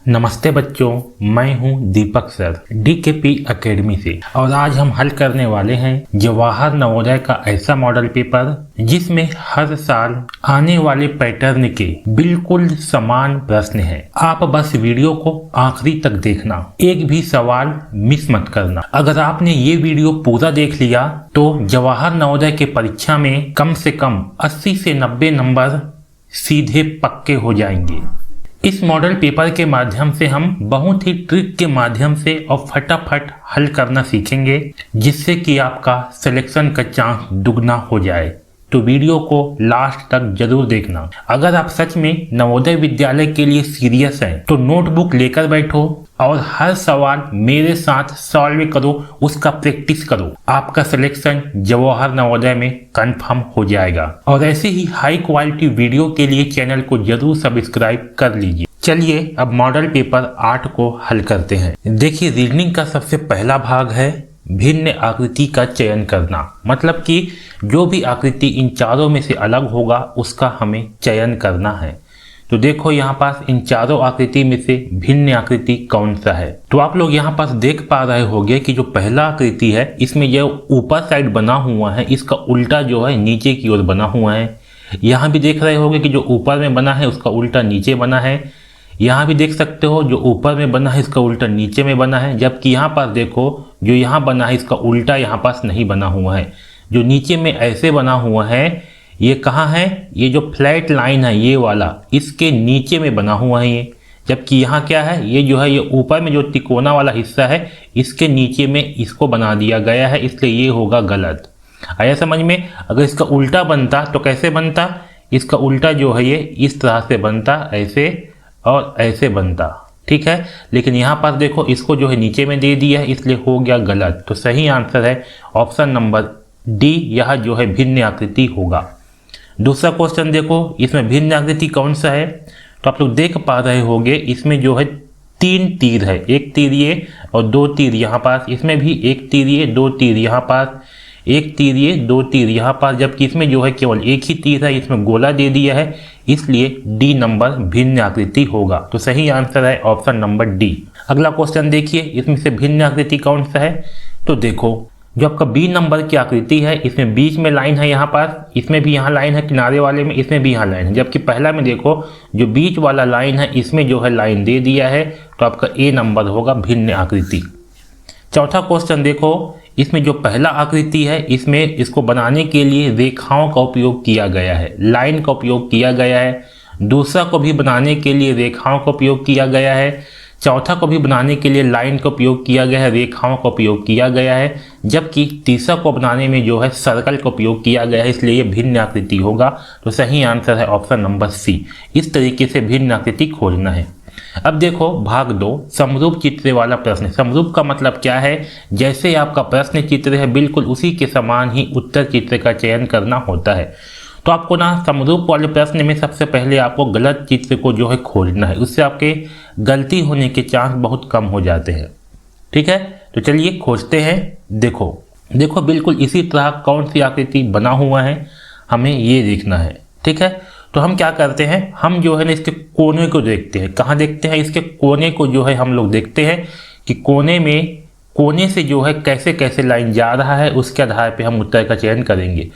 नमस्ते बच्चों, मैं हूं दीपक सर डीकेपी एकेडमी से और आज हम हल करने वाले हैं जवाहर नवोदय का ऐसा मॉडल पेपर जिसमें हर साल आने वाले पैटर्न के बिल्कुल समान प्रश्न हैं। आप बस वीडियो को आखिरी तक देखना, एक भी सवाल मिस मत करना। अगर आपने ये वीडियो पूरा देख लिया तो जवाहर नवोदय के परीक्षा में कम से कम 80 से 90 नंबर सीधे पक्के हो जाएंगे। इस मॉडल पेपर के माध्यम से हम बहुत ही ट्रिक के माध्यम से और फटाफट हल करना सीखेंगे, जिससे कि आपका सिलेक्शन का चांस दुगना हो जाए। तो वीडियो को लास्ट तक जरूर देखना। अगर आप सच में नवोदय विद्यालय के लिए सीरियस हैं तो नोटबुक लेकर बैठो और हर सवाल मेरे साथ सॉल्व करो, उसका प्रैक्टिस करो। आपका सिलेक्शन जवाहर नवोदय में कंफर्म हो जाएगा। और ऐसे ही हाई क्वालिटी वीडियो के लिए चैनल को जरूर सब्सक्राइब कर लीजिए। चलिए अब मॉडल पेपर 8 को हल करते हैं। देखिए, रीजनिंग का सबसे पहला भाग है भिन्न आकृति का चयन करना। मतलब कि जो भी आकृति इन चारों में से अलग होगा उसका हमें चयन करना है। तो देखो यहाँ पास इन चारों आकृति में से भिन्न आकृति कौन सा है। तो आप लोग यहाँ पास देख पा रहे होंगे कि जो पहला आकृति है इसमें जो ऊपर साइड बना हुआ है इसका उल्टा जो है नीचे की ओर बना हुआ है। यहाँ भी देख रहे होंगे कि जो ऊपर में बना है उसका उल्टा नीचे बना है। यहाँ भी देख सकते हो जो ऊपर में बना है इसका उल्टा नीचे में बना है। जबकि यहाँ पास देखो जो यहाँ बना है इसका उल्टा यहाँ पास नहीं बना हुआ है। जो नीचे में ऐसे बना हुआ है ये कहाँ है, ये जो फ्लैट लाइन है ये वाला इसके नीचे में बना हुआ है ये। जबकि यहाँ क्या है, ये जो है ये ऊपर में जो तिकोना वाला हिस्सा है इसके नीचे में इसको बना दिया गया है, इसलिए ये होगा गलत। आया समझ में। अगर इसका उल्टा बनता तो कैसे बनता, इसका उल्टा जो है ये इस तरह से बनता, ऐसे और ऐसे बनता, ठीक है। लेकिन यहाँ पर देखो इसको जो है नीचे में दे दिया है इसलिए हो गया गलत। तो सही आंसर है ऑप्शन नंबर डी, यह जो है भिन्न आकृति होगा। दूसरा क्वेश्चन देखो, इसमें भिन्न आकृति कौन सा है। तो आप लोग देख पा रहे होंगे इसमें जो है 3 तीर है, एक तीर ये और 2 तीर यहाँ पास। इसमें भी एक तीर ये, 2 तीर यहाँ पास, एक तीर ये, 2 तीर यहाँ पास। जबकि इसमें जो है केवल एक ही तीर है, इसमें गोला दे दिया है, इसलिए डी नंबर भिन्न आकृति होगा। तो सही आंसर है ऑप्शन नंबर डी। अगला क्वेश्चन देखिए, इसमें से भिन्न आकृति कौन सा है। तो देखो जो आपका बी नंबर की आकृति है इसमें बीच में लाइन है यहाँ पास, इसमें भी यहाँ लाइन है, किनारे वाले में इसमें भी यहाँ लाइन है। जबकि पहला में देखो जो बीच वाला लाइन है इसमें जो है लाइन दे दिया है, तो आपका ए नंबर होगा भिन्न आकृति। चौथा क्वेश्चन देखो, इसमें जो पहला आकृति है इसमें इसको बनाने के लिए रेखाओं का उपयोग किया गया है, लाइन का उपयोग किया गया है। दूसरा को भी बनाने के लिए रेखाओं का उपयोग किया गया है। चौथा को भी बनाने के लिए लाइन का उपयोग किया गया है, रेखाओं का उपयोग किया गया है। जबकि तीसरा को बनाने में जो है सर्कल का उपयोग किया गया है, इसलिए ये भिन्न आकृति होगा। तो सही आंसर है ऑप्शन नंबर सी। इस तरीके से भिन्न आकृति खोजना है। अब देखो भाग 2, समरूप चित्र वाला प्रश्न। समरूप का मतलब क्या है, जैसे आपका प्रश्न चित्र है बिल्कुल उसी के समान ही उत्तर चित्र का चयन करना होता है। तो आपको ना समरूप वाले प्रश्न में सबसे पहले आपको गलत चित्र को जो है खोजना है, उससे आपके गलती होने के चांस बहुत कम हो जाते हैं, ठीक है। तो चलिए खोजते हैं। देखो बिल्कुल इसी तरह कौन सी आकृति बना हुआ है हमें ये देखना है, ठीक है। तो हम क्या करते हैं, हम जो है ना इसके कोने को देखते हैं। कहाँ देखते हैं, इसके कोने को जो है हम लोग देखते हैं कि कोने से जो है कैसे कैसे लाइन जा रहा है, उसके आधार पे हम उत्तर का चयन करेंगे।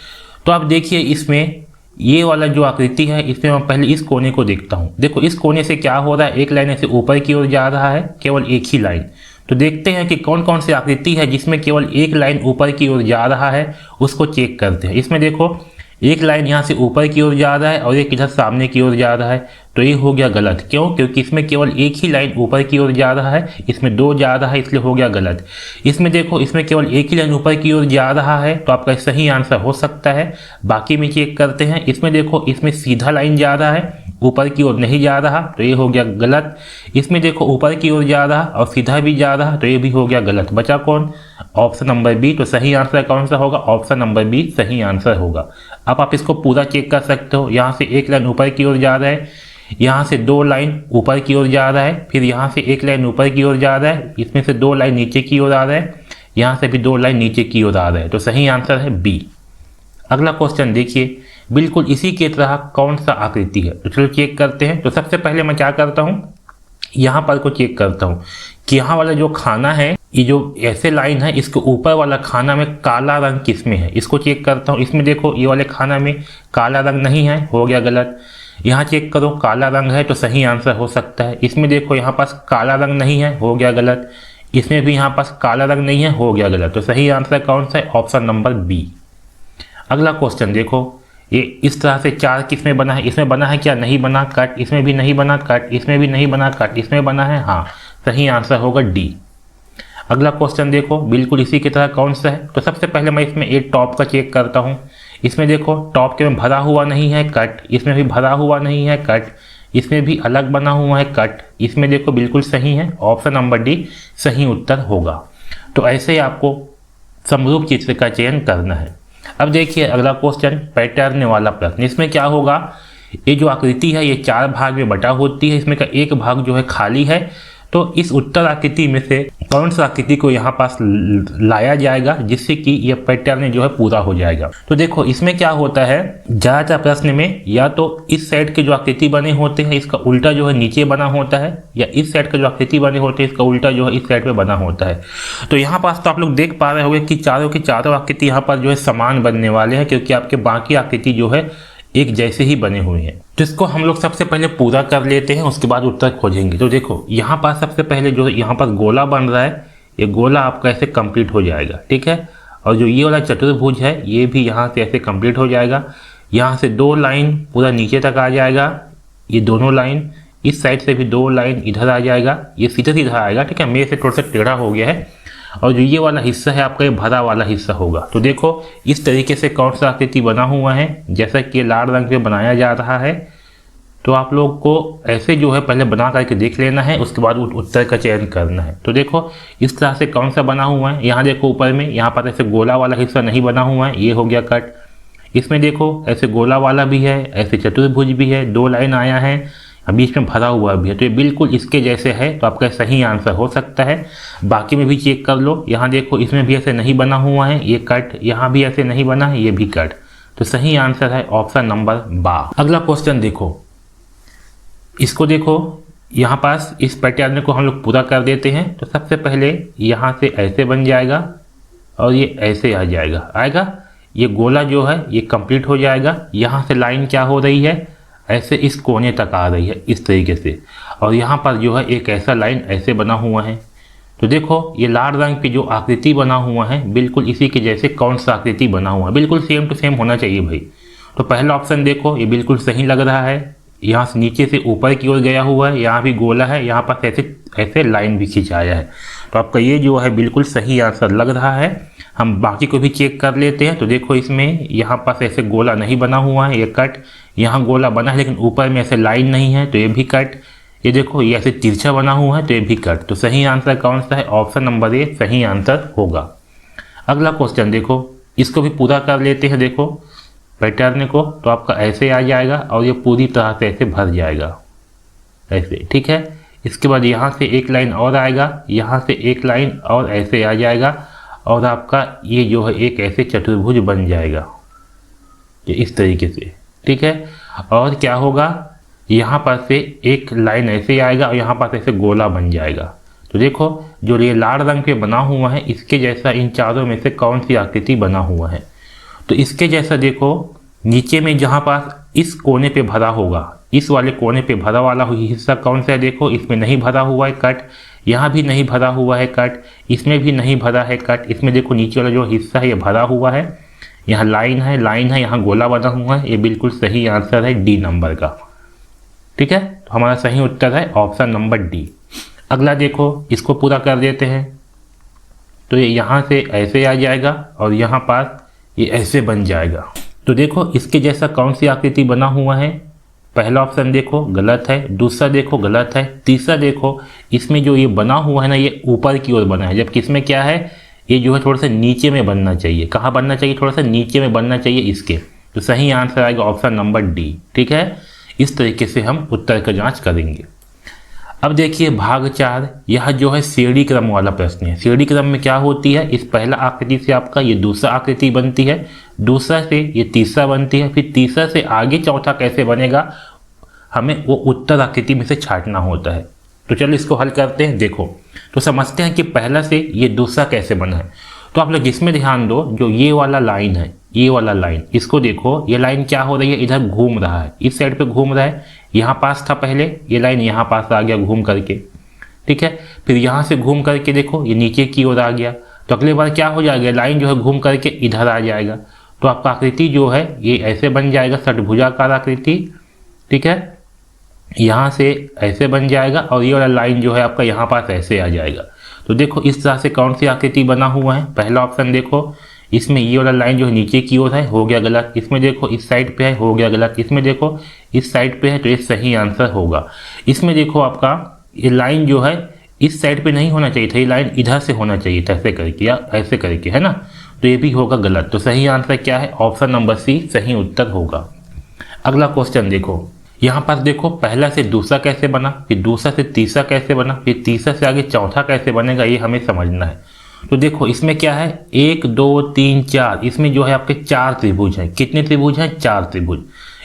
तो आप देखिए इसमें ये वाला जो आकृति है इसमें मैं पहले इस कोने को देखता हूँ। देखो इस कोने से क्या हो रहा है, एक लाइन ऐसे ऊपर की ओर जा रहा है, केवल एक ही लाइन। तो देखते हैं कि कौन कौन सी आकृति है जिसमें केवल एक लाइन ऊपर की ओर जा रहा है, उसको चेक करते हैं। इसमें देखो एक लाइन यहाँ से ऊपर की ओर जा रहा है और एक इधर सामने की ओर जा रहा है, तो ये हो गया गलत। क्यों, क्योंकि इसमें केवल एक ही लाइन ऊपर की ओर जा रहा है, इसमें 2 जा रहा है, इसलिए हो गया गलत। इसमें देखो इसमें केवल एक ही लाइन ऊपर की ओर जा रहा है, तो आपका सही आंसर हो सकता है। बाकी में चेक करते हैं। इसमें देखो इसमें सीधा लाइन जा रहा है, ऊपर की ओर नहीं जा रहा, तो ये हो गया गलत। इसमें देखो ऊपर की ओर जा रहा और सीधा भी जा रहा, तो ये भी हो गया गलत। बचा कौन, ऑप्शन नंबर बी। तो सही आंसर कौन सा होगा, ऑप्शन नंबर बी सही आंसर होगा। अब आप इसको पूरा चेक कर सकते हो। यहाँ से एक लाइन ऊपर की ओर जा रहा है, यहाँ से 2 लाइन ऊपर की ओर जा रहा है, फिर यहाँ से एक लाइन ऊपर की ओर जा रहा है, इसमें से 2 लाइन नीचे की ओर आ रहा है, यहाँ से भी 2 लाइन नीचे की ओर आ रहा है। तो सही आंसर है बी। अगला क्वेश्चन देखिए, बिल्कुल इसी की तरह कौन सा आकृति है। तो चलो चेक करते हैं। तो सबसे पहले मैं क्या करता हूँ, यहाँ पर को चेक करता हूँ कि यहाँ वाला जो खाना है, ये जो ऐसे लाइन है, इसके ऊपर वाला खाना में काला रंग किस में है, इसको चेक करता हूँ। इसमें देखो ये वाले खाना में काला रंग नहीं है, हो गया गलत। यहाँ चेक करो काला रंग है तो सही आंसर हो सकता है। इसमें देखो यहाँ पास काला रंग नहीं है, हो गया गलत। इसमें भी यहाँ पास काला रंग नहीं है, हो गया गलत। तो सही आंसर कौन सा है? Option number B. अगला क्वेश्चन देखो, ये इस तरह से 4 किस में बना है? इसमें बना है क्या? नहीं बना, कट। इसमें भी नहीं बना, कट। इसमें भी नहीं बना, कट। इसमें बना है, हाँ। सही आंसर होगा डी। अगला क्वेश्चन देखो, बिल्कुल इसी की तरह कौन सा है? तो सबसे पहले मैं इसमें एक टॉप का चेक करता हूँ। इसमें देखो टॉप के में भरा हुआ नहीं है, कट। इसमें भी भरा हुआ नहीं है, कट। इसमें भी अलग बना हुआ है, कट। इसमें देखो बिल्कुल सही है, ऑप्शन नंबर डी सही उत्तर होगा। तो ऐसे ही आपको समरूप चित्र का चयन करना है। अब देखिए अगला क्वेश्चन, पैटर्न वाला प्रश्न। इसमें क्या होगा, ये जो आकृति है ये 4 भाग में बटा होती है, इसमें का एक भाग जो है खाली है। तो इस उत्तर आकृति में से कौन सा आकृति को यहाँ पास लाया जाएगा जिससे कि यह पैटर्न जो है पूरा हो जाएगा? तो देखो इसमें क्या होता है, ज़्यादातर प्रश्न में या तो इस साइड के जो आकृति बने होते हैं इसका उल्टा जो है नीचे बना होता है, या इस साइड के जो आकृति बने होते हैं इसका उल्टा जो है इस साइड पे बना होता है। तो यहाँ पास तो आप लोग देख पा रहे होंगे कि चारों की चारों आकृति यहाँ पर जो है समान बनने वाले हैं, क्योंकि आपके बाकी आकृति जो है एक जैसे ही बने हुए हैं। तो इसको हम लोग सबसे पहले पूरा कर लेते हैं, उसके बाद उत्तर खोजेंगे। तो देखो यहाँ पर सबसे पहले जो यहाँ पर गोला बन रहा है, ये गोला आपका ऐसे कंप्लीट हो जाएगा, ठीक है। और जो ये वाला चतुर्भुज है ये भी यहाँ से ऐसे कंप्लीट हो जाएगा। यहाँ से 2 लाइन पूरा नीचे तक आ जाएगा, ये दोनों लाइन। इस साइड से भी 2 लाइन इधर आ जाएगा, ये सीधा सीधा आएगा, ठीक है। मेरे से थोड़ा सा टेढ़ा हो गया है। और जो ये वाला हिस्सा है आपका ये भरा वाला हिस्सा होगा। तो देखो इस तरीके से कौन सा आकृति बना हुआ है, जैसा कि ये लाल रंग पे बनाया जा रहा है। तो आप लोग को ऐसे जो है पहले बना करके देख लेना है, उसके बाद उत्तर का चयन करना है। तो देखो इस तरह से कौन सा बना हुआ है, यहाँ देखो ऊपर में यहाँ पर ऐसे गोला वाला हिस्सा नहीं बना हुआ है, ये हो गया कट। इसमें देखो ऐसे गोला वाला भी है, ऐसे चतुर्भुज भी है, 2 लाइन आया है, बीच में भरा हुआ भी है। तो ये बिल्कुल इसके जैसे है, तो आपका सही आंसर हो सकता है। बाकी में भी चेक कर लो, यहाँ देखो इसमें भी ऐसे नहीं बना हुआ है, ये कट। यहाँ भी ऐसे नहीं बना है, ये भी कट। तो सही आंसर है ऑप्शन नंबर बा। अगला क्वेश्चन देखो, इसको देखो यहाँ पास इस पैटर्न को हम लोग पूरा कर देते हैं। तो सबसे पहले यहाँ से ऐसे बन जाएगा और ये ऐसे आ जाएगा, ये गोला जो है ये कंप्लीट हो जाएगा। यहाँ से लाइन क्या हो रही है, ऐसे इस कोने तक आ रही है इस तरीके से। और यहाँ पर जो है एक ऐसा लाइन ऐसे बना हुआ है। तो देखो ये लाल रंग की जो आकृति बना हुआ है बिल्कुल इसी के जैसे कौन सा आकृति बना हुआ है, बिल्कुल सेम टू सेम होना चाहिए भाई। तो पहला ऑप्शन देखो ये बिल्कुल सही लग रहा है, यहाँ से नीचे से ऊपर की ओर गया हुआ है, यहाँ भी गोला है, यहाँ पर ऐसे ऐसे लाइन भी खिंचाया है। तो आपका ये जो है बिल्कुल सही आंसर लग रहा है। हम बाकी को भी चेक कर लेते हैं। तो देखो इसमें यहाँ पास ऐसे गोला नहीं बना हुआ है, ये कट। यहाँ गोला बना है लेकिन ऊपर में ऐसे लाइन नहीं है, तो ये भी कट। ये देखो ये ऐसे तिरछा बना हुआ है, तो ये भी कट। तो सही आंसर कौन सा है? ऑप्शन नंबर ए सही आंसर होगा। अगला क्वेश्चन देखो, इसको भी पूरा कर लेते हैं। देखो पैटर्न को, तो आपका ऐसे आ जाएगा और ये पूरी तरह से ऐसे भर जाएगा ऐसे, ठीक है। इसके बाद यहाँ से एक लाइन और आएगा, यहाँ से एक लाइन और ऐसे आ जाएगा, और आपका ये जो है एक ऐसे चतुर्भुज बन जाएगा इस तरीके से, ठीक है। और क्या होगा, यहाँ पर से एक लाइन ऐसे आएगा और यहाँ पर ऐसे गोला बन जाएगा। तो देखो जो ये लाल रंग पे बना हुआ है इसके जैसा इन चारों में से कौन सी आकृति बना हुआ है? तो इसके जैसा देखो नीचे में जहाँ पास इस कोने पे भरा होगा, इस वाले कोने पे भरा वाला हिस्सा कौन सा है? देखो इसमें नहीं भरा हुआ है, कट। यहाँ भी नहीं भरा हुआ है, कट। इसमें भी नहीं भरा है, कट। इसमें देखो नीचे वाला जो हिस्सा है ये भरा हुआ है, यहाँ लाइन है, यहाँ गोला बना हुआ है। ये बिल्कुल सही आंसर है डी नंबर का, ठीक है। तो हमारा सही उत्तर है ऑप्शन नंबर डी। अगला देखो, इसको पूरा कर देते हैं। तो ये यहाँ से ऐसे आ जाएगा और यहाँ पास ये ऐसे बन जाएगा। तो देखो इसके जैसा कौन सी आकृति बना हुआ है? पहला ऑप्शन देखो गलत है, दूसरा देखो गलत है, तीसरा देखो इसमें जो ये बना हुआ है ना ये ऊपर की ओर बना है, जबकि इसमें क्या है ये जो है थोड़ा सा नीचे में बनना चाहिए। कहाँ बनना चाहिए? थोड़ा सा नीचे में बनना चाहिए इसके। तो सही आंसर आएगा ऑप्शन नंबर डी, ठीक है। इस तरीके से हम उत्तर का जांच करेंगे। अब देखिए भाग 4, यह जो है श्रेणी क्रम वाला प्रश्न है। श्रेणी क्रम में क्या होती है, इस पहला आकृति से आपका ये दूसरा आकृति बनती है, दूसरा से ये तीसरा बनती है, फिर तीसरा से आगे चौथा कैसे बनेगा हमें वो उत्तर आकृति में से छांटना होता है। तो चलो इसको हल करते हैं। देखो तो समझते हैं कि पहला से ये दूसरा कैसे बना है। तो आप लोग इसमें ध्यान दो, जो ये वाला लाइन है, ये वाला लाइन, इसको देखो, ये लाइन क्या हो रही है, इधर घूम रहा है, इस साइड पे घूम रहा है, यहाँ पास था पहले, ये लाइन यहाँ पास आ गया घूम करके, ठीक है। फिर यहाँ से घूम करके देखो ये नीचे की ओर आ गया, तो अगले बार क्या हो जाएगा, लाइन जो है घूम करके इधर आ जाएगा। तो आपका आकृति जो है ये ऐसे बन जाएगा, षटभुजाकार आकृति, ठीक है। यहाँ से ऐसे बन जाएगा और ये वाला लाइन जो है आपका यहाँ पास ऐसे आ जाएगा। तो देखो इस तरह से कौन सी आकृति बना हुआ है। पहला ऑप्शन देखो, इसमें ये वाला लाइन जो है नीचे की ओर है, हो गया गलत। इसमें देखो इस साइड पे है, हो गया गलत। इसमें देखो इस साइड पे है, तो ये सही आंसर होगा। इसमें देखो आपका ये लाइन जो है इस साइड पे नहीं होना चाहिए था, ये लाइन इधर से होना चाहिए था, ऐसे करके या ऐसे करके, है ना। तो ये भी होगा गलत। तो सही आंसर क्या है, ऑप्शन नंबर सी सही उत्तर होगा। अगला क्वेश्चन देखो, यहाँ पर देखो पहला से दूसरा कैसे बना, फिर दूसरा से तीसरा कैसे बना, फिर तीसरा से आगे चौथा कैसे बनेगा, ये हमें समझना है। तो देखो इसमें क्या है, 1 2 3 4, इसमें जो है आपके 4 त्रिभुज हैं। कितने त्रिभुज हैं, 4 त्रिभुज।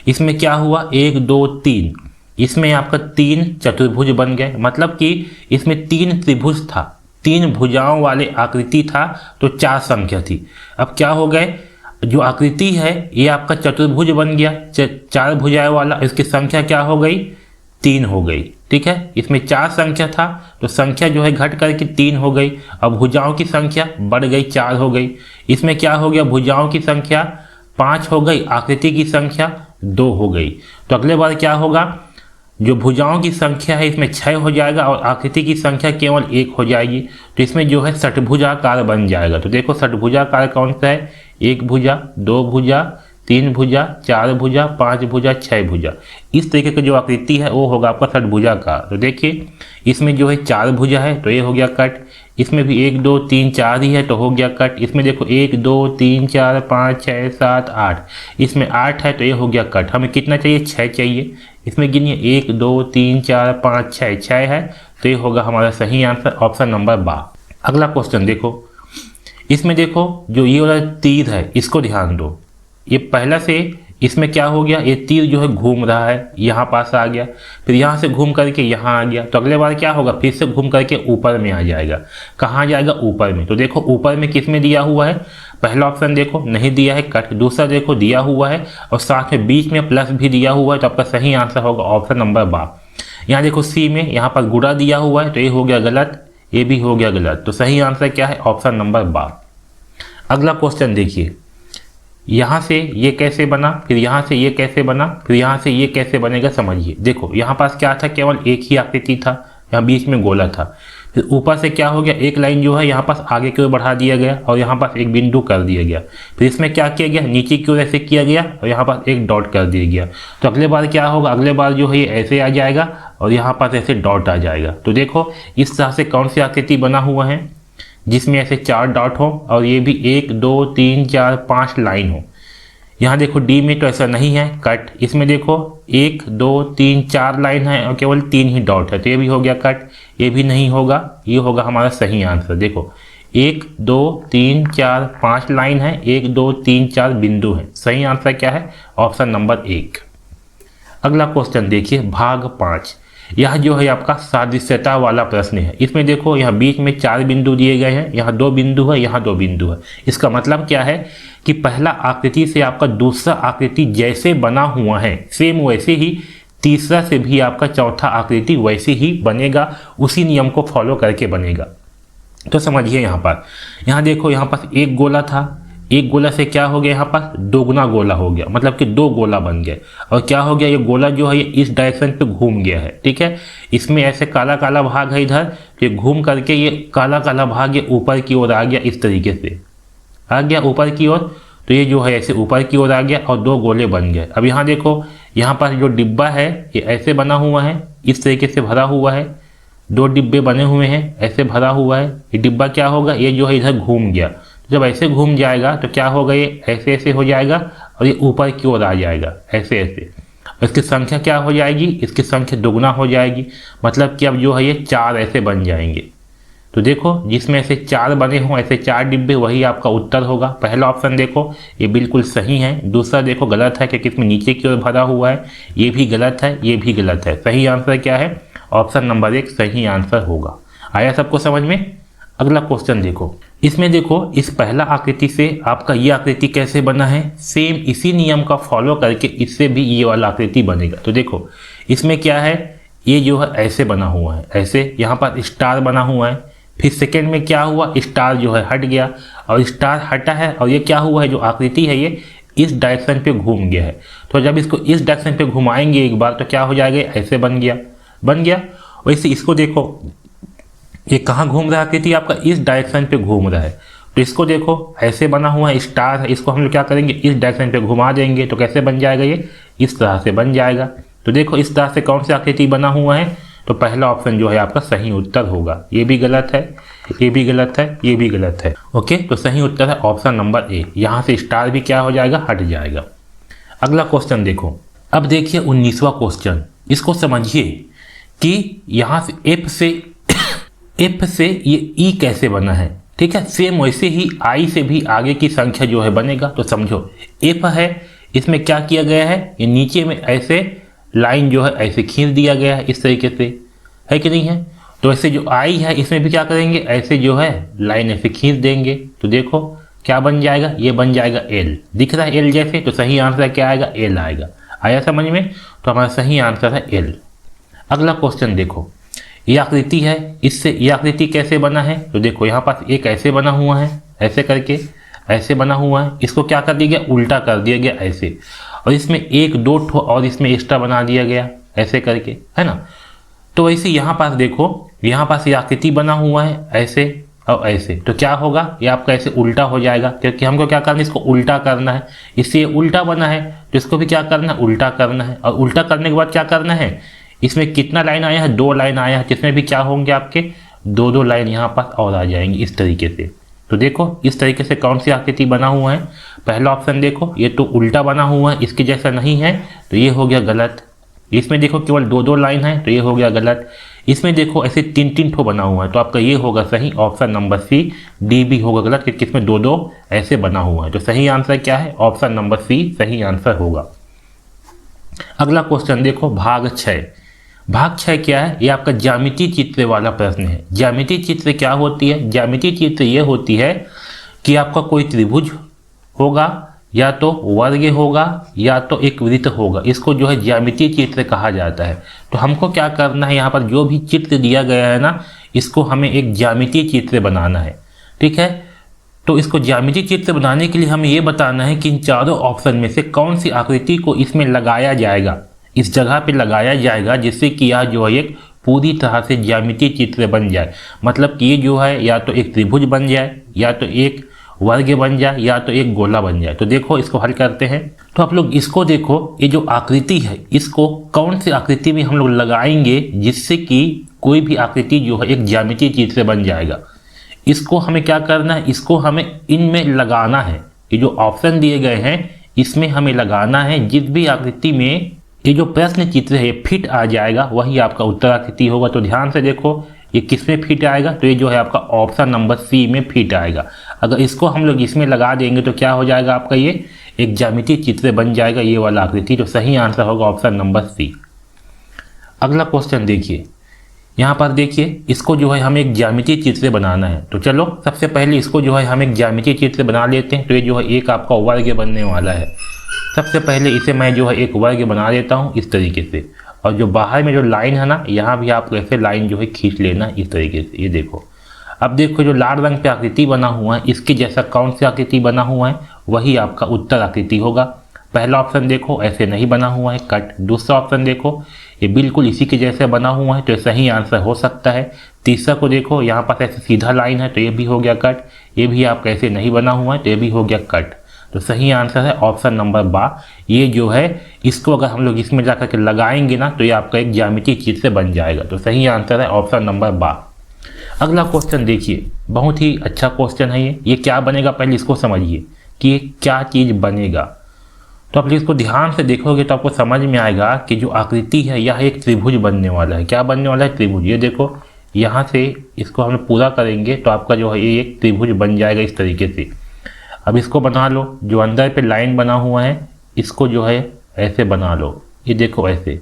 इसमें क्या हुआ, 1 2 3, इसमें आपका 3 चतुर्भुज बन गए, मतलब कि इसमें 3 त्रिभुज था, 3 भुजाओं वाले आकृति था, तो 4 संख्या थी। अब क्या हो गए, जो आकृति है ये आपका चतुर्भुज बन गया, 4 भुजाएं वाला, इसकी संख्या क्या हो गई, 3 हो गई, ठीक है। इसमें 4 संख्या था, तो संख्या जो है घट करके 3 हो गई। अब भुजाओं की संख्या बढ़ गई, 4 हो गई। इसमें क्या हो गया, भुजाओं की संख्या 5 हो गई, आकृति की संख्या 2 हो गई। तो अगले बार क्या होगा, जो भुजाओं की संख्या है इसमें 6 हो जाएगा और आकृति की संख्या केवल 1 हो जाएगी। तो इसमें जो है षटभुजाकार बन जाएगा। तो देखो षटभुजाकार कौन सा है, 1 भुजा, 2 भुजा, 3 भुजा, 4 भुजा, 5 भुजा, 6 भुजा। इस तरीके की जो आकृति है वो होगा आपका षटभुजाकार। तो देखिए इसमें जो है 4 भुजा है, तो ये हो गया कट। इसमें भी 1 2 3 4 ही है, तो हो गया कट। इसमें देखो 1 2 3 4 5 6 7 8, इसमें 8 है, तो ये हो गया कट। हमें कितना चाहिए, 6 चाहिए। इसमें गिनिए 1 2 3 4 5 6, 6 है, तो ये होगा हमारा सही आंसर, ऑप्शन नंबर बा। अगला क्वेश्चन देखो, इसमें देखो जो ये वाला तीर है इसको ध्यान दो। ये पहला से इसमें क्या हो गया, ये तीर जो है घूम रहा है, यहाँ पास आ गया, फिर यहाँ से घूम करके यहाँ आ गया। तो अगले बार क्या होगा, फिर से घूम करके ऊपर में आ जाएगा। कहाँ जाएगा, ऊपर में। तो देखो ऊपर में किस में दिया हुआ है, पहला ऑप्शन देखो नहीं दिया है, कट। दूसरा देखो दिया हुआ है और साथ में बीच में प्लस भी दिया हुआ है, तो आपका सही आंसर होगा ऑप्शन नंबर बा। यहाँ देखो सी में यहाँ पर गुणा दिया हुआ है, तो ये हो गया गलत, ये भी हो गया गलत। तो सही आंसर क्या है, ऑप्शन नंबर बा। अगला क्वेश्चन देखिए, यहाँ से ये कैसे बना, फिर यहाँ से ये कैसे बना, फिर यहाँ से ये कैसे बनेगा, समझिए। देखो यहाँ पास क्या था, केवल एक ही आकृति था, यहाँ बीच में गोला था। फिर ऊपर से क्या हो गया, एक लाइन जो है यहाँ पास आगे की ओर बढ़ा दिया गया और यहाँ पास एक बिंदु कर दिया गया। फिर इसमें क्या किया गया, नीचे की ओर ऐसे किया गया और यहाँ पास एक डॉट कर दिया गया। तो अगले बार क्या होगा, अगले बार जो है ये ऐसे आ जाएगा और यहाँ पास ऐसे डॉट आ जाएगा। तो देखो इस तरह से कौन सी आकृति बना हुआ है, जिसमें ऐसे 4 डॉट हो और ये भी 1 2 3 4 5 लाइन हो। यहाँ देखो डी में तो ऐसा नहीं है, कट। इसमें देखो 1 2 3 4 लाइन है और केवल 3 ही डॉट है, तो ये भी हो गया कट। ये भी नहीं होगा, ये होगा हमारा सही आंसर। देखो 1 2 3 4 5 लाइन है, 1 2 3 4 बिंदु है। सही आंसर क्या है, ऑप्शन नंबर 1। अगला क्वेश्चन देखिए, भाग 5। यह जो है आपका सादृश्यता वाला प्रश्न है। इसमें देखो यहाँ बीच में 4 बिंदु दिए गए हैं, यहाँ 2 बिंदु है, यहाँ 2 बिंदु है। इसका मतलब क्या है कि पहला आकृति से आपका दूसरा आकृति जैसे बना हुआ है, सेम वैसे ही तीसरा से भी आपका चौथा आकृति वैसे ही बनेगा, उसी नियम को फॉलो करके बनेगा। तो समझिए यहाँ देखो यहाँ पास एक गोला था, एक गोला से क्या हो गया, यहाँ पास दोगुना गोला हो गया, मतलब कि 2 गोला बन गए। और क्या हो गया, ये गोला जो है ये इस डायरेक्शन पे घूम गया है, ठीक है। इसमें ऐसे काला काला भाग है इधर, ये घूम करके ये काला काला भाग ये ऊपर की ओर आ गया, इस तरीके से आ गया ऊपर की ओर। तो ये जो है ऐसे ऊपर की ओर आ गया और 2 गोले बन गए। अब यहाँ देखो, यहाँ पास जो डिब्बा है ये ऐसे बना हुआ है, इस तरीके से भरा हुआ है, 2 डिब्बे बने हुए हैं, ऐसे भरा हुआ है। ये डिब्बा क्या होगा, ये जो है इधर घूम गया। जब ऐसे घूम जाएगा तो क्या होगा, ये ऐसे ऐसे हो जाएगा और ये ऊपर की ओर आ जाएगा, ऐसे ऐसे। इसकी संख्या क्या हो जाएगी, इसकी संख्या दुगना हो जाएगी, मतलब कि अब जो है ये 4 ऐसे बन जाएंगे। तो देखो जिसमें ऐसे 4 बने हों, ऐसे 4 डिब्बे, वही आपका उत्तर होगा। पहला ऑप्शन देखो ये बिल्कुल सही है, दूसरा देखो गलत है क्योंकि इसमें नीचे की ओर भरा हुआ है, ये भी गलत है, ये भी गलत है। सही आंसर क्या है, ऑप्शन नंबर 1 सही आंसर होगा। आया सबको समझ में? अगला क्वेश्चन देखो, इसमें देखो इस पहला आकृति से आपका ये आकृति कैसे बना है, सेम इसी नियम का फॉलो करके इससे भी ये वाला आकृति बनेगा। तो देखो इसमें क्या है, ये जो है ऐसे बना हुआ है, ऐसे यहाँ पर स्टार बना हुआ है। फिर सेकेंड में क्या हुआ, स्टार जो है हट गया और स्टार हटा है और ये क्या हुआ है, जो आकृति है ये इस डायरेक्शन पे घूम गया है। तो जब इसको इस डायरेक्शन पे घुमाएंगे एक बार तो क्या हो जाएगा, ऐसे बन गया। वैसे इसको देखो ये कहाँ घूम रहा है, आकृति आपका इस डायरेक्शन पे घूम रहा है। तो इसको देखो ऐसे बना हुआ है, स्टार है, इसको हम लोग क्या करेंगे, इस डायरेक्शन पे घुमा देंगे तो कैसे बन जाएगा, ये इस तरह से बन जाएगा। तो देखो इस तरह से कौन सी आकृति बना हुआ है, तो पहला ऑप्शन जो है आपका सही उत्तर होगा। ये भी गलत है, ये भी गलत है, ये भी गलत है। ओके, तो सही उत्तर है ऑप्शन नंबर ए। यहाँ से स्टार भी क्या हो जाएगा, हट जाएगा। अगला क्वेश्चन देखो, अब देखिए 19वां क्वेश्चन, इसको समझिए कि यहाँ से एफ से ये ई कैसे बना है। ठीक है, सेम वैसे ही आई से भी आगे की संख्या जो है बनेगा। तो समझो एफ है, इसमें क्या किया गया है, ये नीचे में ऐसे लाइन जो है ऐसे खींच दिया गया है इस तरीके से, है कि नहीं है। तो ऐसे जो आई है इसमें भी क्या करेंगे, ऐसे जो है लाइन ऐसे खींच देंगे। तो देखो क्या बन जाएगा, ये बन जाएगा एल, दिख रहा है एल जैसे। तो सही आंसर क्या आएगा, एल आएगा। आया समझ में? तो हमारा सही आंसर है एल। अगला क्वेश्चन देखो, ये आकृति है, इससे ये आकृति कैसे बना है। तो देखो यहाँ पास एक ऐसे बना हुआ है, ऐसे करके ऐसे बना हुआ है, इसको क्या कर दिया गया, उल्टा कर दिया गया ऐसे, और इसमें एक दो ठो और इसमें एक्स्ट्रा बना दिया गया ऐसे करके, है ना। तो वैसे यहाँ पास देखो, यहाँ पास ये आकृति बना हुआ है ऐसे और ऐसे, तो क्या होगा, ये आपका ऐसे उल्टा हो जाएगा, क्योंकि हमको क्या करना है, इसको उल्टा करना है। इससे उल्टा बना है तो इसको भी क्या करना है, उल्टा करना है। और उल्टा करने के बाद क्या करना है, इसमें कितना लाइन आया है, 2 लाइन आया है, जिसमें भी क्या होंगे आपके 2 लाइन यहाँ पास और आ जाएंगे इस तरीके से। तो देखो इस तरीके से कौन सी आकृति बना हुआ है। पहला ऑप्शन देखो, ये तो उल्टा बना हुआ है, इसके जैसा नहीं है, तो ये हो गया गलत। इसमें देखो केवल 2 लाइन है, तो ये हो गया गलत। इसमें देखो ऐसे 3 ठो बना हुआ है, तो आपका ये होगा सही, ऑप्शन नंबर सी। डी भी होगा गलत, क्योंकि इसमें 2 ऐसे बना हुआ है। तो सही आंसर क्या है, ऑप्शन नंबर सी सही आंसर होगा। अगला क्वेश्चन देखो, भाग 6। भाग 6 क्या है, ये आपका ज्यामितीय चित्र वाला प्रश्न है। ज्यामितीय चित्र क्या होती है, ज्यामितीय चित्र ये होती है कि आपका कोई त्रिभुज होगा, या तो वर्ग होगा, या तो एक वृत्त होगा, इसको जो है ज्यामितीय चित्र कहा जाता है। तो हमको क्या करना है, यहाँ पर जो भी चित्र दिया गया है ना, इसको हमें एक ज्यामितीय चित्र बनाना है। ठीक है, तो इसको ज्यामितीय चित्र बनाने के लिए हमें ये बताना है कि इन चारों ऑप्शन में से कौन सी आकृति को इसमें लगाया जाएगा, इस जगह पे लगाया जाएगा, जिससे कि यह जो है एक पूरी तरह से ज्यामितीय चित्र बन जाए। मतलब कि ये जो है या तो एक त्रिभुज बन जाए, या तो एक वर्ग बन जाए, या तो एक गोला बन जाए। तो देखो इसको हल करते हैं। तो आप लोग इसको देखो, ये जो आकृति है इसको कौन सी आकृति में हम लोग लगाएंगे जिससे कि कोई भी आकृति जो है एक ज्यामितीय चित्र बन जाएगा। इसको हमें क्या करना है, इसको हमें इनमें लगाना है। ये जो ऑप्शन दिए गए हैं इसमें हमें लगाना है। जिस भी आकृति में ये जो प्रश्न चित्र है फिट आ जाएगा, वही आपका उत्तर आकृति होगा। तो ध्यान से देखो ये किस में फिट आएगा, तो ये जो है आपका ऑप्शन नंबर सी में फिट आएगा। अगर इसको हम लोग इसमें लगा देंगे तो क्या हो जाएगा आपका, ये एक ज्यामितीय चित्र बन जाएगा, ये वाला आकृति। तो सही आंसर होगा ऑप्शन नंबर सी। अगला क्वेश्चन देखिए, यहाँ पर देखिए इसको जो है हमें एक ज्यामितीय चित्र बनाना है। तो चलो सबसे पहले इसको जो है हम एक ज्यामितीय चित्र बना लेते हैं। तो ये जो है एक आपका वर्ग बनने वाला है। सबसे पहले इसे मैं जो है एक वर्ग बना देता हूँ इस तरीके से, और जो बाहर में जो लाइन है ना, यहाँ भी आपको ऐसे लाइन जो है खींच लेना इस तरीके से। ये देखो, अब देखो जो लाल रंग पे आकृति बना हुआ है, इसके जैसा कौन सी आकृति बना हुआ है, वही आपका उत्तर आकृति होगा। पहला ऑप्शन देखो ऐसे नहीं बना हुआ है, कट। दूसरा ऑप्शन देखो ये बिल्कुल इसी के जैसे बना हुआ है, तो सही आंसर हो सकता है। तीसरा को देखो, यहाँ पास ऐसे सीधा लाइन है, तो ये भी हो गया कट। ये भी आपका ऐसे नहीं बना हुआ है, तो ये भी हो गया कट। तो सही आंसर है ऑप्शन नंबर बा। ये जो है इसको अगर हम लोग इसमें जाकर के लगाएंगे ना, तो ये आपका एक ज्यामितीय चित्र बन जाएगा। तो सही आंसर है ऑप्शन नंबर बा। अगला क्वेश्चन देखिए, बहुत ही अच्छा क्वेश्चन है ये क्या बनेगा पहले इसको समझिए कि ये क्या चीज़ बनेगा। तो आप इसको ध्यान से देखोगे तो आपको समझ में आएगा कि जो आकृति है यह एक त्रिभुज बनने वाला है। क्या बनने वाला है, त्रिभुज। ये देखो यहाँ से इसको हम पूरा करेंगे तो आपका जो है ये एक त्रिभुज बन जाएगा इस तरीके से। अब इसको बना लो, जो अंदर पे लाइन बना हुआ है इसको जो है ऐसे बना लो। ये देखो ऐसे।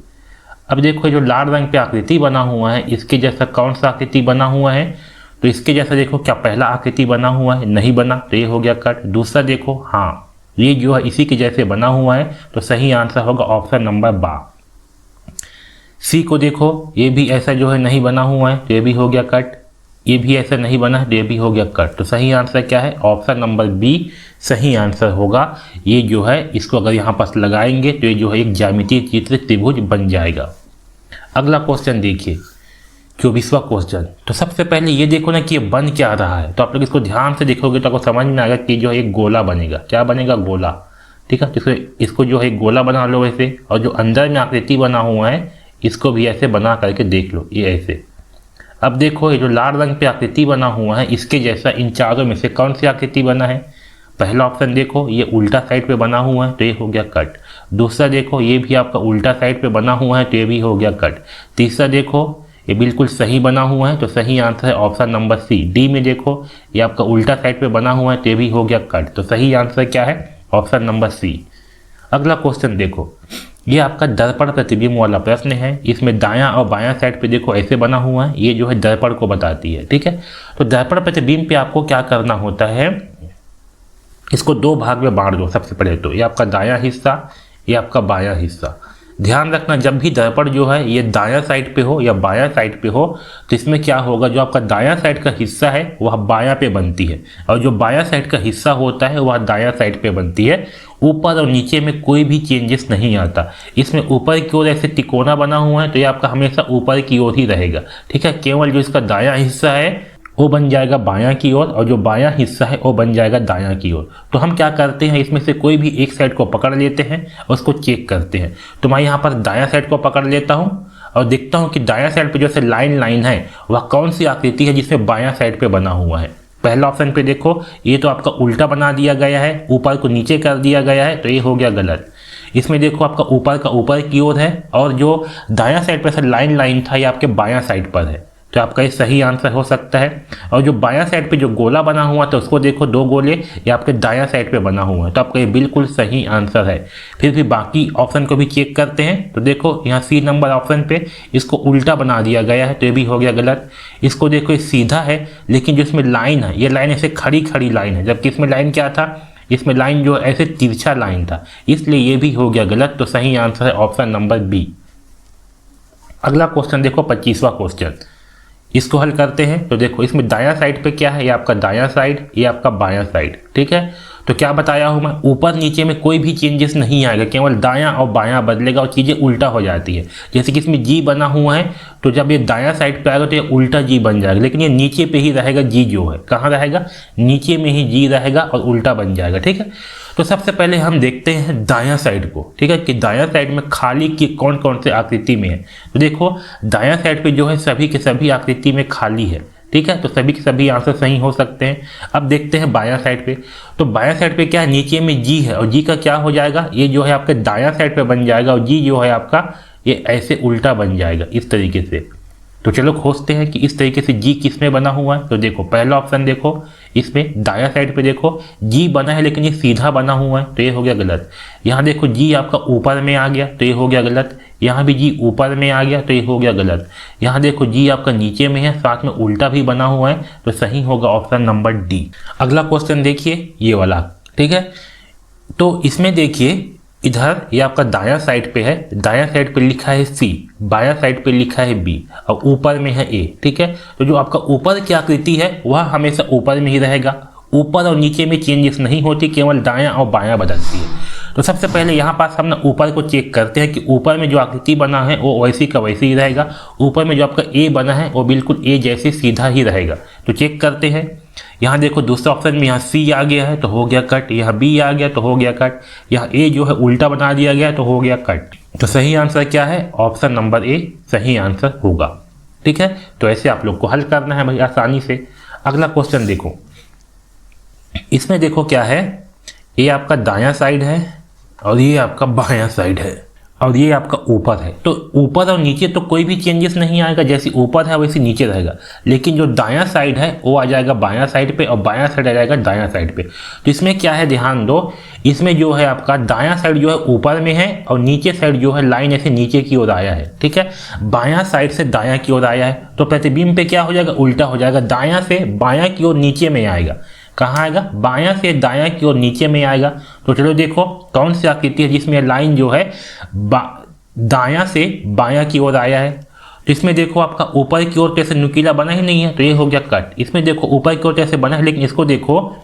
अब देखो जो लाल रंग पे आकृति बना हुआ है इसके जैसा कौन सा आकृति बना हुआ है, तो इसके जैसा देखो क्या पहला आकृति बना हुआ है, नहीं बना, तो ये हो गया कट। दूसरा देखो हाँ ये जो है इसी के जैसे बना हुआ है, तो सही आंसर होगा ऑप्शन नंबर बा। सी को देखो ये भी ऐसा जो है नहीं बना हुआ है, तो ये भी हो गया कट। ये भी ऐसा नहीं बना है, तो ये भी हो गया कट। तो सही आंसर क्या है, ऑप्शन नंबर बी सही आंसर होगा। ये जो है इसको अगर यहाँ पास लगाएंगे तो ये जो है एक ज्यामितीय चित्र त्रिभुज बन जाएगा। अगला क्वेश्चन देखिए 24वां क्वेश्चन। तो सबसे पहले ये देखो ना कि ये बन क्या रहा है, तो आप लोग इसको ध्यान से देखोगे तो आपको समझ में आएगा कि जो है एक गोला बनेगा। क्या बनेगा, गोला। ठीक है, तो इसको जो है गोला बना लो ऐसे, और जो अंदर में आकृति बना हुआ है इसको भी ऐसे बना करके देख लो, ये ऐसे। अब देखो ये जो लाल रंग पे आकृति बना हुआ है इसके जैसा इन चारों में से कौन सी आकृति बना है। पहला ऑप्शन देखो ये उल्टा साइड पे बना हुआ है, तो ये हो गया कट। दूसरा देखो ये भी आपका उल्टा साइड पे बना हुआ है, तो ये भी हो गया कट। तीसरा देखो ये बिल्कुल सही बना हुआ है, तो सही आंसर है ऑप्शन नंबर सी। डी में देखो ये आपका उल्टा साइड पे बना हुआ है, तो ये भी हो गया कट। तो सही आंसर क्या है, ऑप्शन नंबर सी। अगला क्वेश्चन देखो, ये आपका दर्पण प्रतिबिंब वाला प्रश्न है। इसमें दायां और बायां साइड पे देखो ऐसे बना हुआ है, ये जो है दर्पण को बताती है। ठीक है, तो दर्पण प्रतिबिंब पे आपको क्या करना होता है, इसको दो भाग में बांट दो। सबसे पहले तो ये आपका दायां हिस्सा, ये आपका बायां हिस्सा। ध्यान रखना जब भी दर्पण जो है ये दायां साइड पे हो या बायां साइड पे हो, तो इसमें क्या होगा, जो आपका दायां साइड का हिस्सा है वह बायां पे बनती है, और जो बायां साइड का हिस्सा होता है वह दायां साइड पे बनती है। ऊपर और नीचे में कोई भी चेंजेस नहीं आता। इसमें ऊपर की ओर ऐसे तिकोना बना हुआ है, तो ये आपका हमेशा ऊपर की ओर ही रहेगा। ठीक है, केवल जो इसका दायां हिस्सा है वो बन जाएगा बायां की ओर, और जो बायां हिस्सा है वो बन जाएगा दायां की ओर। तो हम क्या करते हैं, इसमें से कोई भी एक साइड को पकड़ लेते हैं और उसको चेक करते हैं। तो मैं यहाँ पर दायां साइड को पकड़ लेता हूँ और देखता हूँ कि दायां साइड पे जो लाइन है वह कौन सी आकृति है जिसमें बायां साइड पे बना हुआ है। पहला ऑप्शन पे देखो ये तो आपका उल्टा बना दिया गया है, ऊपर को नीचे कर दिया गया है, तो ये हो गया गलत। इसमें देखो आपका ऊपर का ऊपर की ओर है, और जो दायां साइड पे लाइन था ये आपके बायां साइड पर है, तो आपका ये सही आंसर हो सकता है। और जो बायां साइड पे जो गोला बना हुआ था उसको देखो दो गोले ये आपके दायां साइड पे बना हुआ है, तो आपका ये बिल्कुल सही आंसर है। फिर भी बाकी ऑप्शन को भी चेक करते हैं, तो देखो यहाँ सी नंबर ऑप्शन पे इसको उल्टा बना दिया गया है, तो ये भी हो गया गलत। इसको देखो ये सीधा है, लेकिन जो इसमें लाइन है ये लाइन ऐसे खड़ी खड़ी लाइन है, जबकि इसमें लाइन क्या था, इसमें लाइन जो ऐसे तिरछा लाइन था, इसलिए ये भी हो गया गलत। तो सही आंसर है ऑप्शन नंबर बी। अगला क्वेश्चन देखो 25वां क्वेश्चन, इसको हल करते हैं। तो देखो इसमें दायां साइड पे क्या है, ये आपका दायां साइड, ये आपका बायां साइड। ठीक है, तो क्या बताया हूँ मैं, ऊपर नीचे में कोई भी चेंजेस नहीं आएगा, केवल दायां और बायां बदलेगा और चीज़ें उल्टा हो जाती है। जैसे कि इसमें जी बना हुआ है, तो जब ये दायां साइड पे आएगा तो ये उल्टा जी बन जाएगा, लेकिन ये नीचे पे ही रहेगा। जी जो है कहाँ रहेगा, नीचे में ही जी रहेगा और उल्टा बन जाएगा। ठीक है, तो सबसे पहले हम देखते हैं दायां साइड को। ठीक है, कि दायां साइड में खाली की कौन कौन से आकृति में है। तो देखो दायां साइड पे जो है सभी के सभी आकृति में खाली है। ठीक है, तो सभी के सभी आंसर सही हो सकते हैं। अब देखते हैं बायां साइड पे, तो बायां साइड पे क्या है, नीचे में जी है, और जी का क्या हो जाएगा, ये जो है आपके दायां साइड पे बन जाएगा, और जी जो है आपका ये ऐसे उल्टा बन जाएगा इस तरीके से। तो चलो खोजते हैं कि इस तरीके से जी किस में बना हुआ है। तो देखो पहला ऑप्शन देखो, इसमें दायां साइड पे देखो जी बना है, लेकिन ये सीधा बना हुआ है, तो ये हो गया गलत। यहाँ देखो जी आपका ऊपर में आ गया, तो ये हो गया गलत। यहाँ भी जी ऊपर में आ गया, तो ये हो गया गलत। यहाँ देखो जी आपका नीचे में है, साथ में उल्टा भी बना हुआ है, तो सही होगा ऑप्शन नंबर डी। अगला क्वेश्चन देखिए ये वाला। ठीक है, तो इसमें देखिए इधर ये आपका दायां साइड पे है, दायां साइड पे लिखा है सी, बायां साइड पे लिखा है बी, और ऊपर में है ए। ठीक है, तो जो आपका ऊपर की आकृति है वह हमेशा ऊपर में ही रहेगा, ऊपर और नीचे में चेंजेस नहीं होती, केवल दायां और बायां बदलती है। तो सबसे पहले यहाँ पास हम ना ऊपर को चेक करते हैं कि ऊपर में जो आकृति बना है वो वैसी का वैसे ही रहेगा। ऊपर में जो आपका ए बना है वो बिल्कुल ए जैसे सीधा ही रहेगा। तो चेक करते हैं, यहाँ देखो दूसरा ऑप्शन में यहाँ सी आ गया है तो हो गया कट, यहाँ बी आ गया तो हो गया कट, यहाँ ए जो है उल्टा बना दिया गया तो हो गया कट। तो सही आंसर क्या है, ऑप्शन नंबर ए सही आंसर होगा। ठीक है, तो ऐसे आप लोग को हल करना है भाई आसानी से। अगला क्वेश्चन देखो, इसमें देखो क्या है, ये आपका दायां साइड है और ये आपका बायां साइड है, और ये आपका ऊपर है, तो ऊपर और नीचे तो कोई भी चेंजेस नहीं आएगा, जैसे ऊपर है वैसे नीचे रहेगा। लेकिन जो दायां साइड है वो आ जाएगा बायां साइड पे और बायां साइड आ जाएगा दायां साइड पे। तो इसमें क्या है, ध्यान दो, इसमें जो है आपका दायां साइड जो है ऊपर में है और नीचे साइड जो है लाइन ऐसे नीचे की ओर आया है, ठीक है। बायां साइड से दायां की ओर आया है तो प्रतिबिंब पे क्या हो जाएगा, उल्टा हो जाएगा, दायां से बायां की ओर नीचे में आएगा। कहाँ आएगा, बायां से दायां की ओर नीचे में आएगा। तो चलो देखो कौन सी आकृति है जिसमें लाइन जो है दायां से बायां की ओर आया है। तो इसमें देखो आपका ऊपर की ओर कैसे नुकीला बना ही नहीं है, तो ये हो गया कट। इसमें देखो ऊपर की ओर कैसे बना है, लेकिन इसको देखो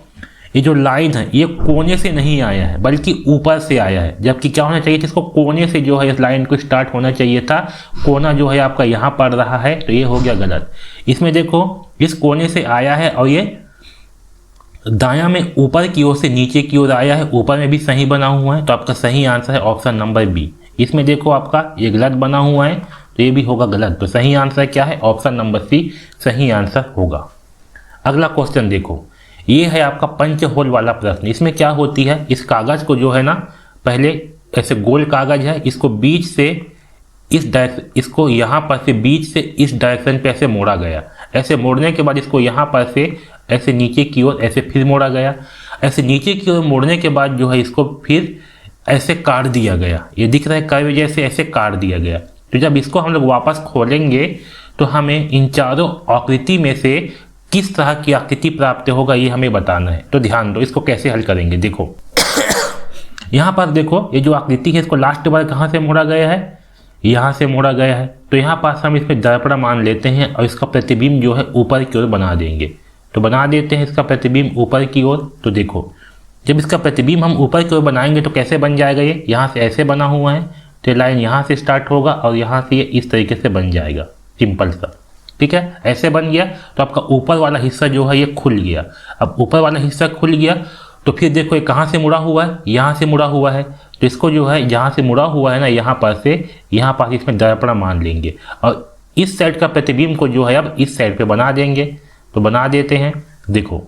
ये जो लाइन है ये कोने से नहीं आया है बल्कि ऊपर से आया है, जबकि क्या होना चाहिए था, इसको कोने से जो है इस लाइन को स्टार्ट होना चाहिए था। कोना जो है आपका यहाँ पड़ रहा है, तो ये हो गया गलत। इसमें देखो इस कोने से आया है और ये दायां में ऊपर की ओर से नीचे की ओर आया है, ऊपर में भी सही बना हुआ है, तो आपका सही आंसर है ऑप्शन नंबर बी। इसमें देखो आपका ये गलत बना हुआ है तो ये भी होगा गलत, तो सही आंसर क्या है, ऑप्शन नंबर सी सही आंसर होगा। अगला क्वेश्चन देखो, ये है आपका पंच होल वाला प्रश्न। इसमें क्या होती है, इस कागज को जो है ना, पहले ऐसे गोल कागज है, इसको बीच से इस डायरेक्शन, इसको यहाँ पर से बीच से इस डायरेक्शन पे ऐसे मोड़ा गया। ऐसे मोड़ने के बाद इसको यहाँ पर से ऐसे नीचे की ओर ऐसे फिर मोड़ा गया। ऐसे नीचे की ओर मोड़ने के बाद जो है इसको फिर ऐसे काट दिया गया। ये दिख रहा है कर्व जैसे ऐसे काट दिया गया। तो जब इसको हम लोग वापस खोलेंगे तो हमें इन चारों आकृति में से किस तरह की आकृति प्राप्त होगा ये हमें बताना है। तो ध्यान दो, इसको कैसे हल करेंगे। देखो यहाँ पर देखो ये जो आकृति है इसको लास्ट बार कहाँ से मोड़ा गया है, यहाँ से मोड़ा गया है। तो यहाँ पास हम इसमें दर्पण मान लेते हैं और इसका प्रतिबिंब जो है ऊपर की ओर बना देंगे। तो बना देते हैं इसका प्रतिबिंब ऊपर की ओर। तो देखो जब इसका प्रतिबिंब हम ऊपर की ओर बनाएंगे तो कैसे बन जाएगा, ये यहाँ से ऐसे बना हुआ है, तो लाइन यहाँ से स्टार्ट होगा और यहाँ से ये इस तरीके से बन जाएगा, सिंपल सा, ठीक है। ऐसे बन गया तो आपका ऊपर वाला हिस्सा जो है ये खुल गया। अब ऊपर वाला हिस्सा खुल गया तो फिर देखो ये कहाँ से मुड़ा हुआ है, यहाँ से मुड़ा हुआ है। तो इसको जो है जहाँ से मुड़ा हुआ है ना, यहाँ पर से यहाँ पास इसमें दर्पण मान लेंगे और इस साइड का प्रतिबिंब को जो है अब इस साइड पे बना देंगे। तो बना देते हैं। देखो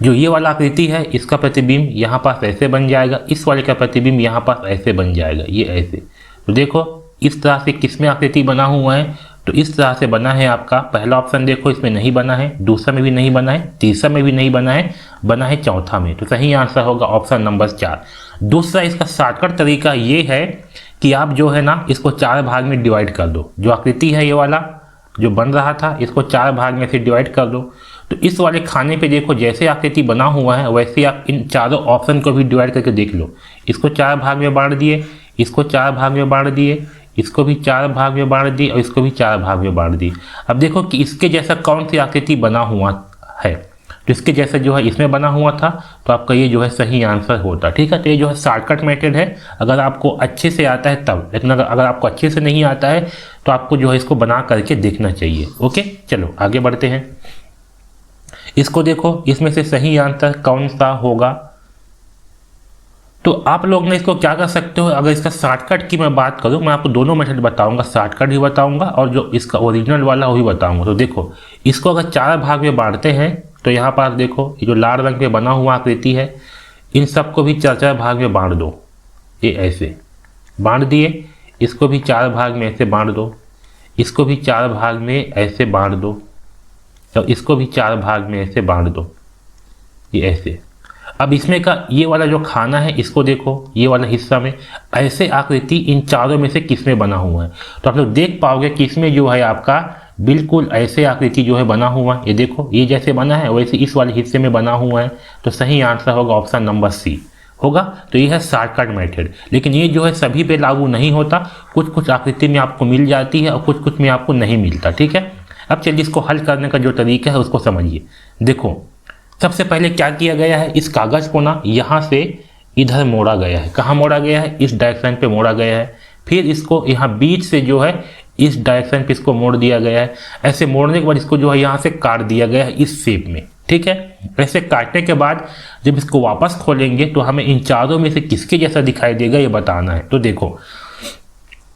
जो ये वाला आकृति है इसका प्रतिबिंब यहाँ पास ऐसे बन जाएगा, इस वाले का प्रतिबिंब यहाँ पास ऐसे बन जाएगा, ये ऐसे। तो देखो इस तरह से किसमें आकृति बना हुआ है, तो इस तरह से बना है आपका पहला ऑप्शन। देखो इसमें नहीं बना है, दूसरा में भी नहीं बना है, तीसरा में भी नहीं बना है, बना है चौथा में। तो सही आंसर होगा ऑप्शन नंबर 4। दूसरा इसका शॉर्टकट तरीका ये है कि आप जो है ना इसको 4 भाग में डिवाइड कर दो। जो आकृति है ये वाला जो बन रहा था इसको 4 भाग में से डिवाइड कर दो। तो इस वाले खाने पे देखो जैसे आकृति बना हुआ है वैसे आप इन चारों ऑप्शन को भी डिवाइड करके देख लो। इसको 4 भाग में बांट दिए, इसको 4 भाग में बांट दिए, इसको भी 4 भाग में बांट दिए और इसको भी 4 भाग में बांट दिए। अब देखो कि इसके जैसा कौन सी आकृति बना हुआ है, तो इसके जैसा जो है इसमें बना हुआ था, तो आपका ये जो है सही आंसर होता, ठीक है। तो ये जो है शॉर्टकट मेथड है अगर आपको अच्छे से आता है तब, लेकिन अगर आपको अच्छे से नहीं आता है तो आपको जो है इसको बना करके देखना चाहिए। ओके चलो आगे बढ़ते हैं। इसको देखो इसमें से सही आंसर कौन सा होगा। तो आप लोग ने इसको क्या कर सकते हो, अगर इसका शॉर्टकट की मैं बात करूं, मैं आपको दोनों मेथड बताऊंगा, शॉर्टकट भी बताऊंगा और जो इसका ओरिजिनल वाला वो भी बताऊंगा। तो देखो इसको अगर 4 भाग में बांटते हैं तो यहाँ पर देखो ये जो लाल रंग पे बना हुआ आकृति है इन सबको भी 4 भाग में बांट दो। ये ऐसे बांट दिए, इसको भी 4 भाग में ऐसे बांट दो, इसको भी 4 भाग में ऐसे बांट दो और इसको भी 4 भाग में ऐसे बांट दो, ये ऐसे। अब इसमें का ये वाला जो खाना है इसको देखो, ये वाला हिस्सा में ऐसे आकृति इन चारों में से किस में बना हुआ है, तो आप लोग देख पाओगे कि इसमें जो है आपका बिल्कुल ऐसे आकृति जो है बना हुआ है। ये देखो ये जैसे बना है वैसे इस वाले हिस्से में बना हुआ है। तो सही आंसर होगा ऑप्शन नंबर सी होगा। तो ये है शॉर्टकट मेथड, लेकिन ये जो है सभी पे लागू नहीं होता, कुछ कुछ आकृति में आपको मिल जाती है और कुछ कुछ में आपको नहीं मिलता, ठीक है। अब चलिए इसको हल करने का जो तरीका है उसको समझिए। देखो सबसे पहले क्या किया गया है, इस कागज को ना यहाँ से इधर मोड़ा गया है। कहाँ मोड़ा गया है, इस डायरेक्शन पे मोड़ा गया है। फिर इसको यहाँ बीच से जो है इस डायरेक्शन पे इसको मोड़ दिया गया है। ऐसे मोड़ने के बाद इसको जो है यहाँ से काट दिया गया है इस शेप में, ठीक है। ऐसे काटने के बाद जब इसको वापस खोलेंगे तो हमें इन चारों में से किसके जैसा दिखाई देगा ये बताना है। तो देखो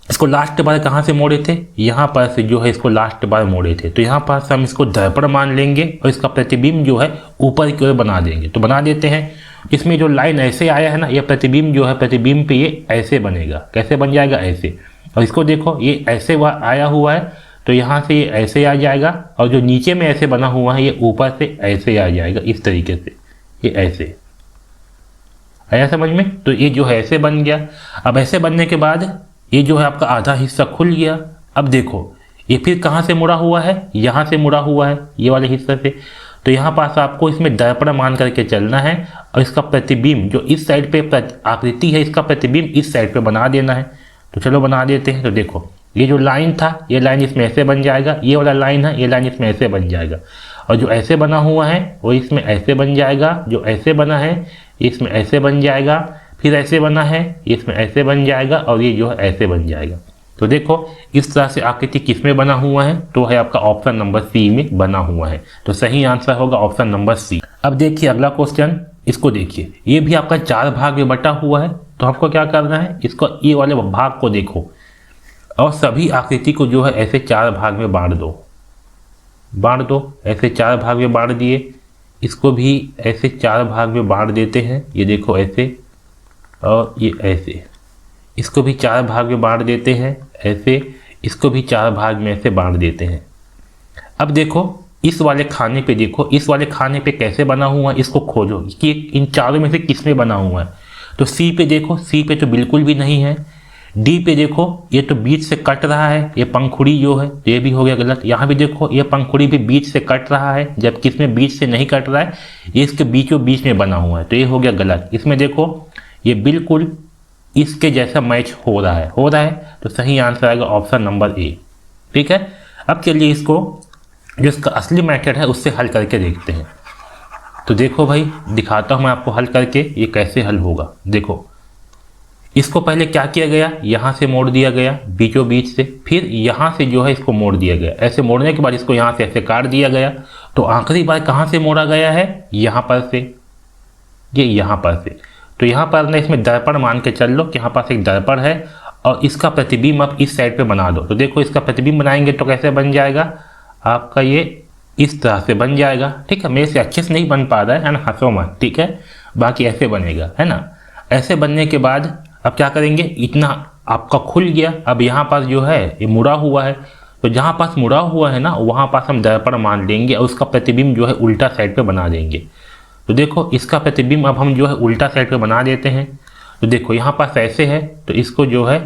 इसको लास्ट बार कहाँ से मोड़े थे, यहाँ पर से जो है इसको लास्ट बार मोड़े थे। तो यहाँ पर हम इसको दर्पण मान लेंगे और इसका प्रतिबिंब जो है ऊपर की ओर बना देंगे। तो बना देते हैं। इसमें जो लाइन ऐसे आया है ना, ये प्रतिबिंब जो है, प्रतिबिंब पे ये ऐसे बनेगा। कैसे बन जाएगा? ऐसे। और इसको देखो, ये ऐसे आया हुआ है तो यहाँ से ये ऐसे आ जाएगा, और जो नीचे में ऐसे बना हुआ है ये ऊपर से ऐसे आ जाएगा, इस तरीके से। ये ऐसे आया समझ में? तो ये जो है ऐसे बन गया। अब ऐसे बनने के बाद ये जो है आपका आधा हिस्सा खुल गया। अब देखो ये फिर कहाँ से मुड़ा हुआ है? यहाँ से मुड़ा हुआ है, ये वाले हिस्से से। तो यहाँ पास आपको इसमें दर्पण मान करके चलना है, और इसका प्रतिबिंब जो इस साइड पे आकृति है, इसका प्रतिबिंब इस साइड पे बना देना है। तो चलो बना देते हैं। तो देखो ये जो लाइन था, ये लाइन इसमें ऐसे बन जाएगा, ये वाला लाइन है, ये लाइन इसमें ऐसे बन जाएगा, और जो ऐसे बना हुआ है वो इसमें ऐसे बन जाएगा, जो ऐसे बना है इसमें ऐसे बन जाएगा, फिर ऐसे बना है इसमें ऐसे बन जाएगा, और ये जो है ऐसे बन जाएगा। तो देखो इस तरह से आकृति किस में बना हुआ है? तो है आपका ऑप्शन नंबर सी में बना हुआ है। तो सही आंसर होगा ऑप्शन नंबर सी। अब देखिए अगला क्वेश्चन, इसको देखिए, ये भी आपका 4 भाग में बटा हुआ है। तो आपको क्या करना है? इसको ये वाले भाग को देखो, और सभी आकृति को जो है ऐसे 4 भाग में बांट दो। ऐसे 4 भाग में बांट दिए। इसको भी ऐसे 4 भाग में बांट देते हैं। ये देखो ऐसे, और ये ऐसे। इसको भी 4 भाग में बांट देते हैं ऐसे। इसको भी 4 भाग में ऐसे बांट देते हैं। अब देखो इस वाले खाने पे देखो, इस वाले खाने पे कैसे बना हुआ है, इसको खोजो कि इन चारों में से किस में बना हुआ है। तो सी पे देखो, सी पे तो बिल्कुल भी नहीं है। डी पे देखो, ये तो बीच से कट रहा है, ये पंखुड़ी जो है, ये भी हो गया गलत। यहाँ भी देखो ये पंखुड़ी भी बीच से कट रहा है, जबकि इसमें बीच से नहीं कट रहा है, ये इसके बीचों बीच में बना हुआ है, तो ये हो गया गलत। इसमें देखो ये बिल्कुल इसके जैसा मैच हो रहा है, तो सही आंसर आएगा ऑप्शन नंबर ए। ठीक है, अब चलिए इसको जो इसका असली मेथड है उससे हल करके देखते हैं। तो देखो भाई, दिखाता हूँ मैं आपको हल करके ये कैसे हल होगा। देखो इसको पहले क्या किया गया, यहाँ से मोड़ दिया गया बीचों बीच से, फिर यहाँ से जो है इसको मोड़ दिया गया। ऐसे मोड़ने के बाद इसको यहाँ से ऐसे काट दिया गया। तो आखिरी बार कहाँ से मोड़ा गया है? यहाँ पर से, ये यहाँ पर से। तो यहाँ पर ना इसमें दर्पण मान के चल लो कि यहाँ पास एक दर्पण है, और इसका प्रतिबिंब आप इस साइड पे बना दो। तो देखो इसका प्रतिबिंब बनाएंगे तो कैसे बन जाएगा आपका, ये इस तरह से बन जाएगा। ठीक है, मेरे से अच्छे से नहीं बन पा रहा है ना, हंसो मत। ठीक है, बाकी ऐसे बनेगा, है ना। ऐसे बनने के बाद अब क्या करेंगे, इतना आपका खुल गया। अब यहाँ पास जो है ये मुड़ा हुआ है, तो जहाँ पास मुड़ा हुआ है ना वहाँ पास हम दर्पण मान लेंगे, और उसका प्रतिबिंब जो है उल्टा साइड पे बना देंगे। तो देखो इसका प्रतिबिंब अब हम जो है उल्टा साइड पे बना देते हैं। तो देखो यहाँ पास ऐसे है, तो इसको जो है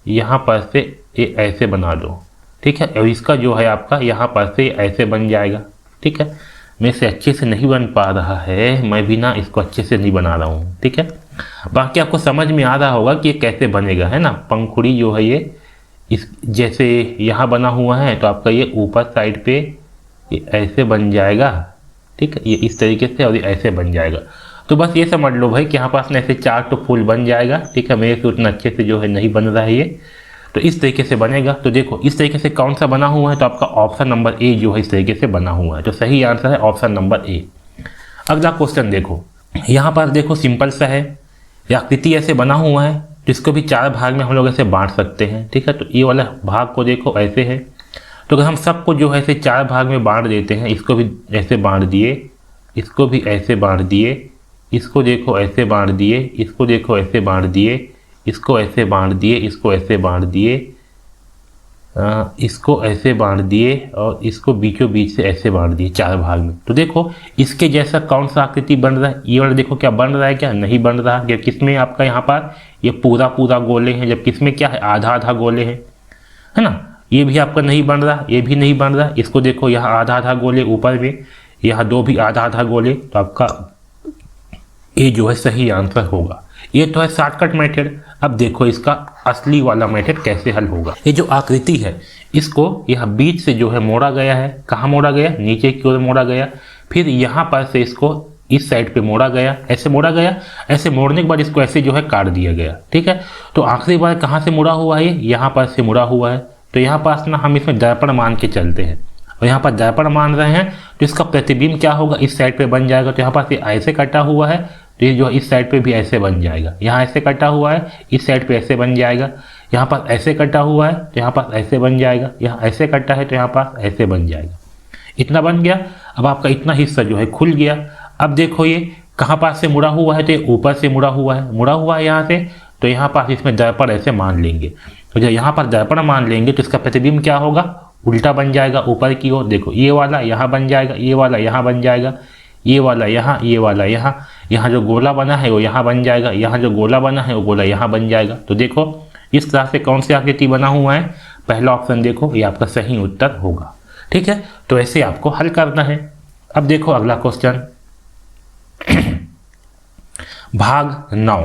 यहाँ पर से ये ऐसे बना दो। ठीक है, और इसका जो है आपका यहाँ पर से ऐसे बन जाएगा। ठीक है, मेरे से अच्छे से नहीं बन पा रहा है, मैं भी ना इसको अच्छे से नहीं बना रहा हूँ। ठीक है, बाकी आपको समझ में आ रहा होगा कि ये कैसे बनेगा, है ना। पंखुड़ी जो है ये इस जैसे यहाँ बना हुआ है, तो आपका ये ऊपर साइड पे ये ऐसे बन जाएगा। ठीक है, ये इस तरीके से, और ये ऐसे बन जाएगा। तो बस ये समझ लो भाई कि यहाँ पास ऐसे 4 तो फूल बन जाएगा। ठीक है, मेरे से उतना अच्छे से जो है नहीं बन रहा है ये, तो इस तरीके से बनेगा। तो देखो इस तरीके से कौन सा बना हुआ है, तो आपका ऑप्शन नंबर ए जो है इस तरीके से बना हुआ है। तो सही आंसर है ऑप्शन नंबर ए। अगला क्वेश्चन देखो, यहाँ पर देखो सिंपल सा है, आकृति ऐसे बना हुआ है, तो इसको भी 4 भाग में हम लोग ऐसे बांट सकते हैं। ठीक है, तो ये वाला भाग को देखो ऐसे है, तो अगर हम सबको जो है ऐसे 4 भाग में बांट देते हैं, इसको भी ऐसे बांट दिए, इसको भी ऐसे बांट दिए, इसको देखो ऐसे बांट दिए, इसको देखो ऐसे बांट दिए, इसको ऐसे बांट दिए, इसको ऐसे बांट दिए, इसको ऐसे बांट दिए, और इसको बीचों बीच से ऐसे बांट दिए 4 भाग में। तो देखो इसके जैसा कौन सा आकृति बन रहा है, ये वाला देखो क्या बन रहा है, क्या नहीं बन रहा है। जब किसमें आपका यहाँ पर ये पूरा पूरा गोले हैं, जब किसमें क्या है आधा आधा गोले हैं, है ना। ये भी आपका नहीं बन रहा, ये भी नहीं बन रहा। इसको देखो यहाँ आधा आधा गोले ऊपर में, यहाँ 2 भी आधा आधा गोले, तो आपका ये जो है सही आंसर होगा। ये तो है शॉर्टकट मेथड। अब देखो इसका असली वाला मेथड कैसे हल होगा। ये जो आकृति है इसको यहाँ बीच से जो है मोड़ा गया है, कहाँ मोड़ा गया, नीचे की ओर मोड़ा गया, फिर यहाँ पर से इसको इस साइड पे मोड़ा गया, ऐसे मोड़ा गया, ऐसे मोड़ने के बाद इसको ऐसे जो है काट दिया गया। ठीक है, तो आखिरी बार कहाँ से मुड़ा हुआ है, यहाँ पर से मुड़ा हुआ है। तो यहाँ पास ना हम इसमें दर्पण मान के चलते हैं, और यहाँ पर दर्पण मान रहे हैं, तो इसका प्रतिबिंब क्या होगा, इस साइड पे बन जाएगा। तो यहाँ पास ये ऐसे कटा हुआ है, तो ये जो इस साइड पे भी ऐसे बन जाएगा। यहाँ ऐसे कटा हुआ है, इस साइड पे ऐसे बन जाएगा। यहाँ पास ऐसे कटा हुआ है, तो यहाँ पास ऐसे बन जाएगा। यहाँ ऐसे कटा है, तो यहाँ पास ऐसे बन जाएगा। इतना बन गया। अब आपका इतना हिस्सा जो है खुल गया। अब देखो ये कहाँ पास से मुड़ा हुआ है, तो ये ऊपर से मुड़ा हुआ है यहाँ से, तो यहाँ पास इसमें दर्पण ऐसे मान लेंगे। तो जब यहाँ पर दर्पण मान लेंगे तो इसका प्रतिबिंब क्या होगा, उल्टा बन जाएगा ऊपर की ओर। देखो ये वाला यहाँ बन जाएगा, ये वाला यहाँ बन जाएगा, ये वाला यहाँ, ये वाला यहाँ, यहाँ जो गोला बना है वो यहाँ बन जाएगा, यहाँ जो गोला बना है वो गोला यहाँ बन जाएगा। तो देखो इस तरह से कौन सी आकृति बना हुआ है, पहला ऑप्शन देखो ये आपका सही उत्तर होगा। ठीक है, तो ऐसे आपको हल करना है। अब देखो अगला क्वेश्चन भाग 9।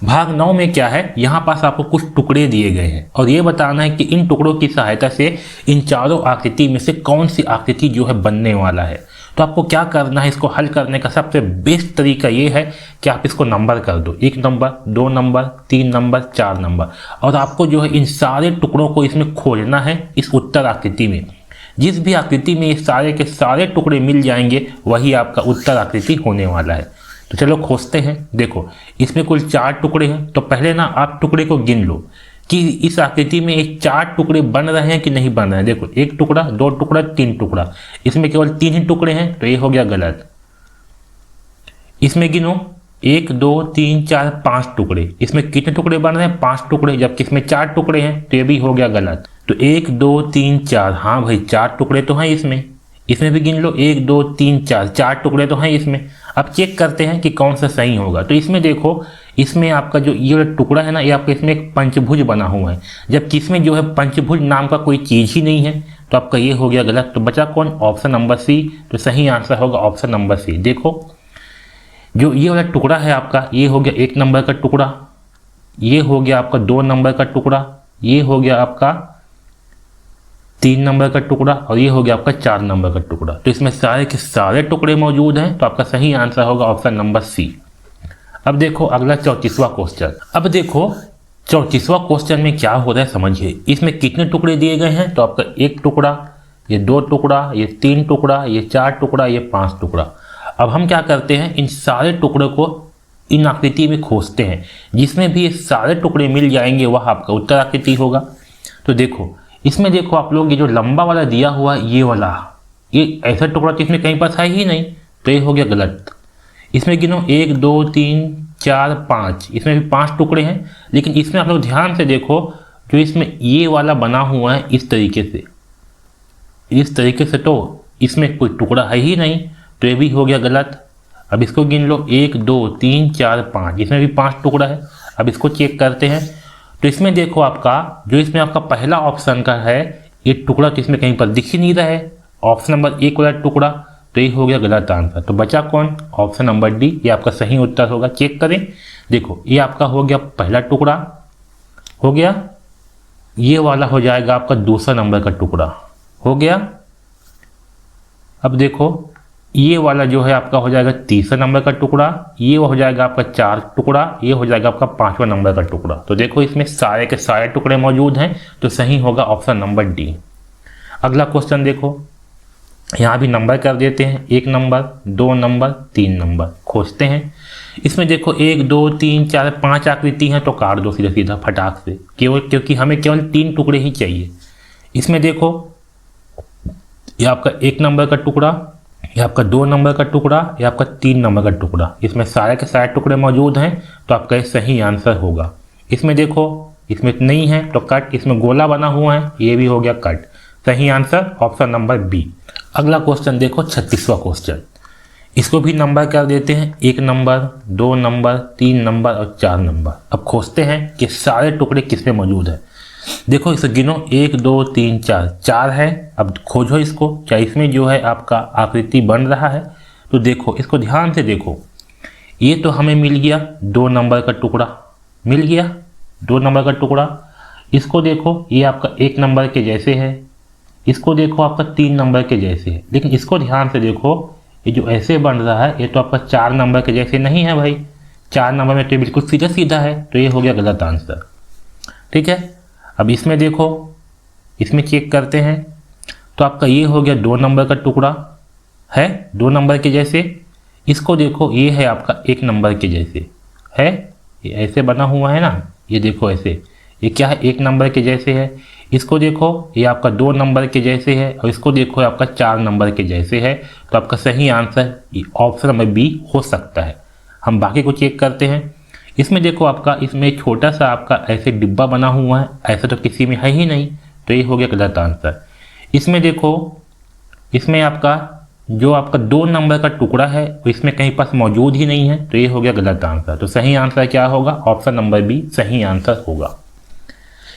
भाग 9 में क्या है, यहाँ पास आपको कुछ टुकड़े दिए गए हैं और ये बताना है कि इन टुकड़ों की सहायता से इन चारों आकृति में से कौन सी आकृति जो है बनने वाला है। तो आपको क्या करना है, इसको हल करने का सबसे बेस्ट तरीका ये है कि आप इसको नंबर कर दो, 1 नंबर, 2 नंबर, 3 नंबर, 4 नंबर, और आपको जो है इन सारे टुकड़ों को इसमें खोजना है इस उत्तर आकृति में। जिस भी आकृति में ये सारे के सारे टुकड़े मिल जाएंगे वही आपका उत्तर आकृति होने वाला है। तो चलो खोजते हैं। देखो इसमें कुल 4 टुकड़े हैं, तो पहले ना आप टुकड़े को गिन लो कि इस आकृति में एक 4 टुकड़े बन रहे हैं कि नहीं बन रहे हैं। देखो 1 टुकड़ा, 2 टुकड़ा, 3 टुकड़ा, इसमें केवल 3 ही टुकड़े हैं, तो ये हो गया गलत। इसमें गिनो 1 2 3 4 5 टुकड़े, इसमें कितने टुकड़े बन रहे हैं, 5 टुकड़े, जबकि इसमें 4 टुकड़े हैं, तो ये भी हो गया गलत। तो 1 2 3 4, हाँ भाई 4 टुकड़े तो हैं इसमें भी गिन लो 1 2 3 4, 4 टुकड़े तो हैं इसमें। अब चेक करते हैं कि कौन सा सही होगा। तो इसमें देखो, इसमें आपका जो ये वाला टुकड़ा है ना, ये आपका इसमें एक पंचभुज बना हुआ है, जबकि इसमें जो है पंचभुज नाम का कोई चीज़ ही नहीं है, तो आपका ये हो गया गलत। तो बचा कौन, ऑप्शन नंबर सी। तो सही आंसर होगा ऑप्शन नंबर सी। देखो जो ये वाला टुकड़ा है आपका, ये हो गया 1 नंबर का टुकड़ा, ये हो गया आपका 2 नंबर का टुकड़ा, ये हो गया आपका 3 नंबर का टुकड़ा, और ये हो गया आपका 4 नंबर का टुकड़ा। तो इसमें सारे के सारे टुकड़े मौजूद हैं, तो आपका सही आंसर होगा ऑप्शन नंबर सी। अब देखो अगला 34वां क्वेश्चन। अब देखो 34वां क्वेश्चन में क्या हो रहा है समझिए। इसमें कितने टुकड़े दिए गए हैं, तो आपका 1 टुकड़ा, ये 2 टुकड़ा, ये 3 टुकड़ा, ये 4 टुकड़ा, ये 5 टुकड़ा। अब हम क्या करते हैं, इन सारे टुकड़ों को इन आकृति में खोजते हैं, जिसमें भी ये सारे टुकड़े मिल जाएंगे वह आपका उत्तर आकृति होगा। तो देखो इसमें देखो आप लोग, ये जो लंबा वाला दिया हुआ ये वाला, ये ऐसा टुकड़ा तो इसमें कहीं पर है ही नहीं, तो ये हो गया गलत। इसमें गिनो 1 2 3 4 5, इसमें भी 5 टुकड़े हैं, लेकिन इसमें आप लोग ध्यान से देखो जो इसमें ये वाला बना हुआ है इस तरीके से तो इसमें कोई टुकड़ा है ही नहीं, तो ये भी हो गया गलत। अब इसको गिन लो 1 2 3 4 5, इसमें भी 5 टुकड़ा है। अब इसको चेक करते हैं। तो इसमें देखो आपका जो इसमें आपका पहला ऑप्शन का है, ये टुकड़ा तो इसमें कहीं पर दिख ही नहीं रहा है, ऑप्शन नंबर 1 वाला टुकड़ा, तो ये हो गया गलत आंसर। तो बचा कौन, ऑप्शन नंबर डी, ये आपका सही उत्तर होगा। चेक करें, देखो ये आपका हो गया पहला टुकड़ा हो गया, ये वाला हो जाएगा आपका दूसरा नंबर का टुकड़ा हो गया। अब देखो ये वाला जो है आपका हो जाएगा तीसरा नंबर का टुकड़ा, ये हो जाएगा आपका 4 टुकड़ा, ये हो जाएगा आपका 5वां नंबर का टुकड़ा। तो देखो इसमें सारे के सारे टुकड़े मौजूद हैं, तो सही होगा ऑप्शन नंबर डी। अगला क्वेश्चन देखो, यहाँ भी नंबर कर देते हैं, 1 नंबर, 2 नंबर, 3 नंबर, खोजते हैं। इसमें देखो 1 2 3 4 5 आकृति हैं, तो काट दो सीधा सीधा फटाक से, क्योंकि हमें केवल 3 टुकड़े ही चाहिए। इसमें देखो ये आपका 1 नंबर का टुकड़ा, ये आपका 2 नंबर का टुकड़ा, ये आपका 3 नंबर का टुकड़ा, इसमें सारे के सारे टुकड़े मौजूद हैं, तो आपका ये सही आंसर होगा। इसमें देखो इसमें नहीं है तो कट, इसमें गोला बना हुआ है, ये भी हो गया कट। सही आंसर ऑप्शन नंबर बी। अगला क्वेश्चन देखो 36वां क्वेश्चन, इसको भी नंबर कर देते हैं, 1 नंबर, 2 नंबर, 3 नंबर और 4 नंबर। अब खोजते हैं कि सारे टुकड़े किसमें मौजूद है। देखो इसे गिनो 1 2 3 4, 4 है। अब खोजो इसको, क्या इसमें जो है आपका आकृति बन रहा है। तो देखो इसको ध्यान से देखो, ये तो हमें मिल गया 2 नंबर का टुकड़ा, मिल गया 2 नंबर का टुकड़ा। इसको देखो ये आपका 1 नंबर के जैसे है, इसको देखो आपका 3 नंबर के जैसे है, लेकिन इसको ध्यान से देखो ये जो ऐसे बन रहा है ये तो आपका 4 नंबर के जैसे नहीं है भाई, 4 नंबर में तो बिल्कुल सीधा सीधा है, तो ये हो गया गलत आंसर। ठीक है, अब इसमें देखो, इसमें चेक करते हैं, तो आपका ये हो गया 2 नंबर का टुकड़ा है, 2 नंबर के जैसे। इसको देखो ये है आपका 1 नंबर के जैसे है, ये ऐसे बना हुआ है ना, ये देखो ऐसे, ये क्या है 1 नंबर के जैसे है। इसको देखो ये आपका 2 नंबर के जैसे है, और इसको देखो आपका 4 नंबर के जैसे है। तो आपका सही आंसर ऑप्शन नंबर बी हो सकता है। हम बाकी को चेक करते हैं। इसमें देखो आपका इसमें छोटा सा आपका ऐसे डिब्बा बना हुआ है, ऐसा तो किसी में है ही नहीं, तो ये हो गया गलत आंसर। इसमें देखो इसमें आपका जो आपका 2 नंबर का टुकड़ा है इसमें कहीं पास मौजूद ही नहीं है, तो ये हो गया गलत आंसर। तो सही आंसर क्या होगा? ऑप्शन नंबर बी सही आंसर होगा।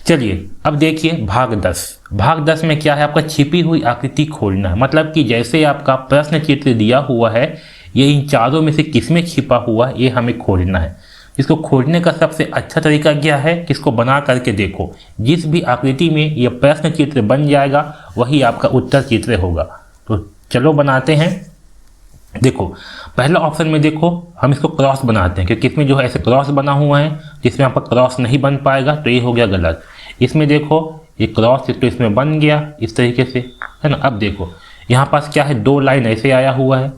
चलिए अब देखिए भाग 10। भाग 10 में क्या है? आपका छिपी हुई आकृति खोजना है। मतलब कि जैसे आपका प्रश्न चित्र दिया हुआ है, ये इन चारों में से किसमें छिपा हुआ है ये हमें खोजना है। इसको खोजने का सबसे अच्छा तरीका क्या है कि इसको बना करके देखो। जिस भी आकृति में ये प्रश्न चित्र बन जाएगा वही आपका उत्तर चित्र होगा। तो चलो बनाते हैं। देखो पहला ऑप्शन में देखो हम इसको क्रॉस बनाते हैं, क्योंकि इसमें जो है ऐसे क्रॉस बना हुआ है जिसमें आपका क्रॉस नहीं बन पाएगा, तो ये हो गया गलत। इसमें देखो ये क्रॉस तो इसमें बन गया इस तरीके से, है ना। अब देखो यहाँ पास क्या है, 2 लाइन ऐसे आया हुआ है,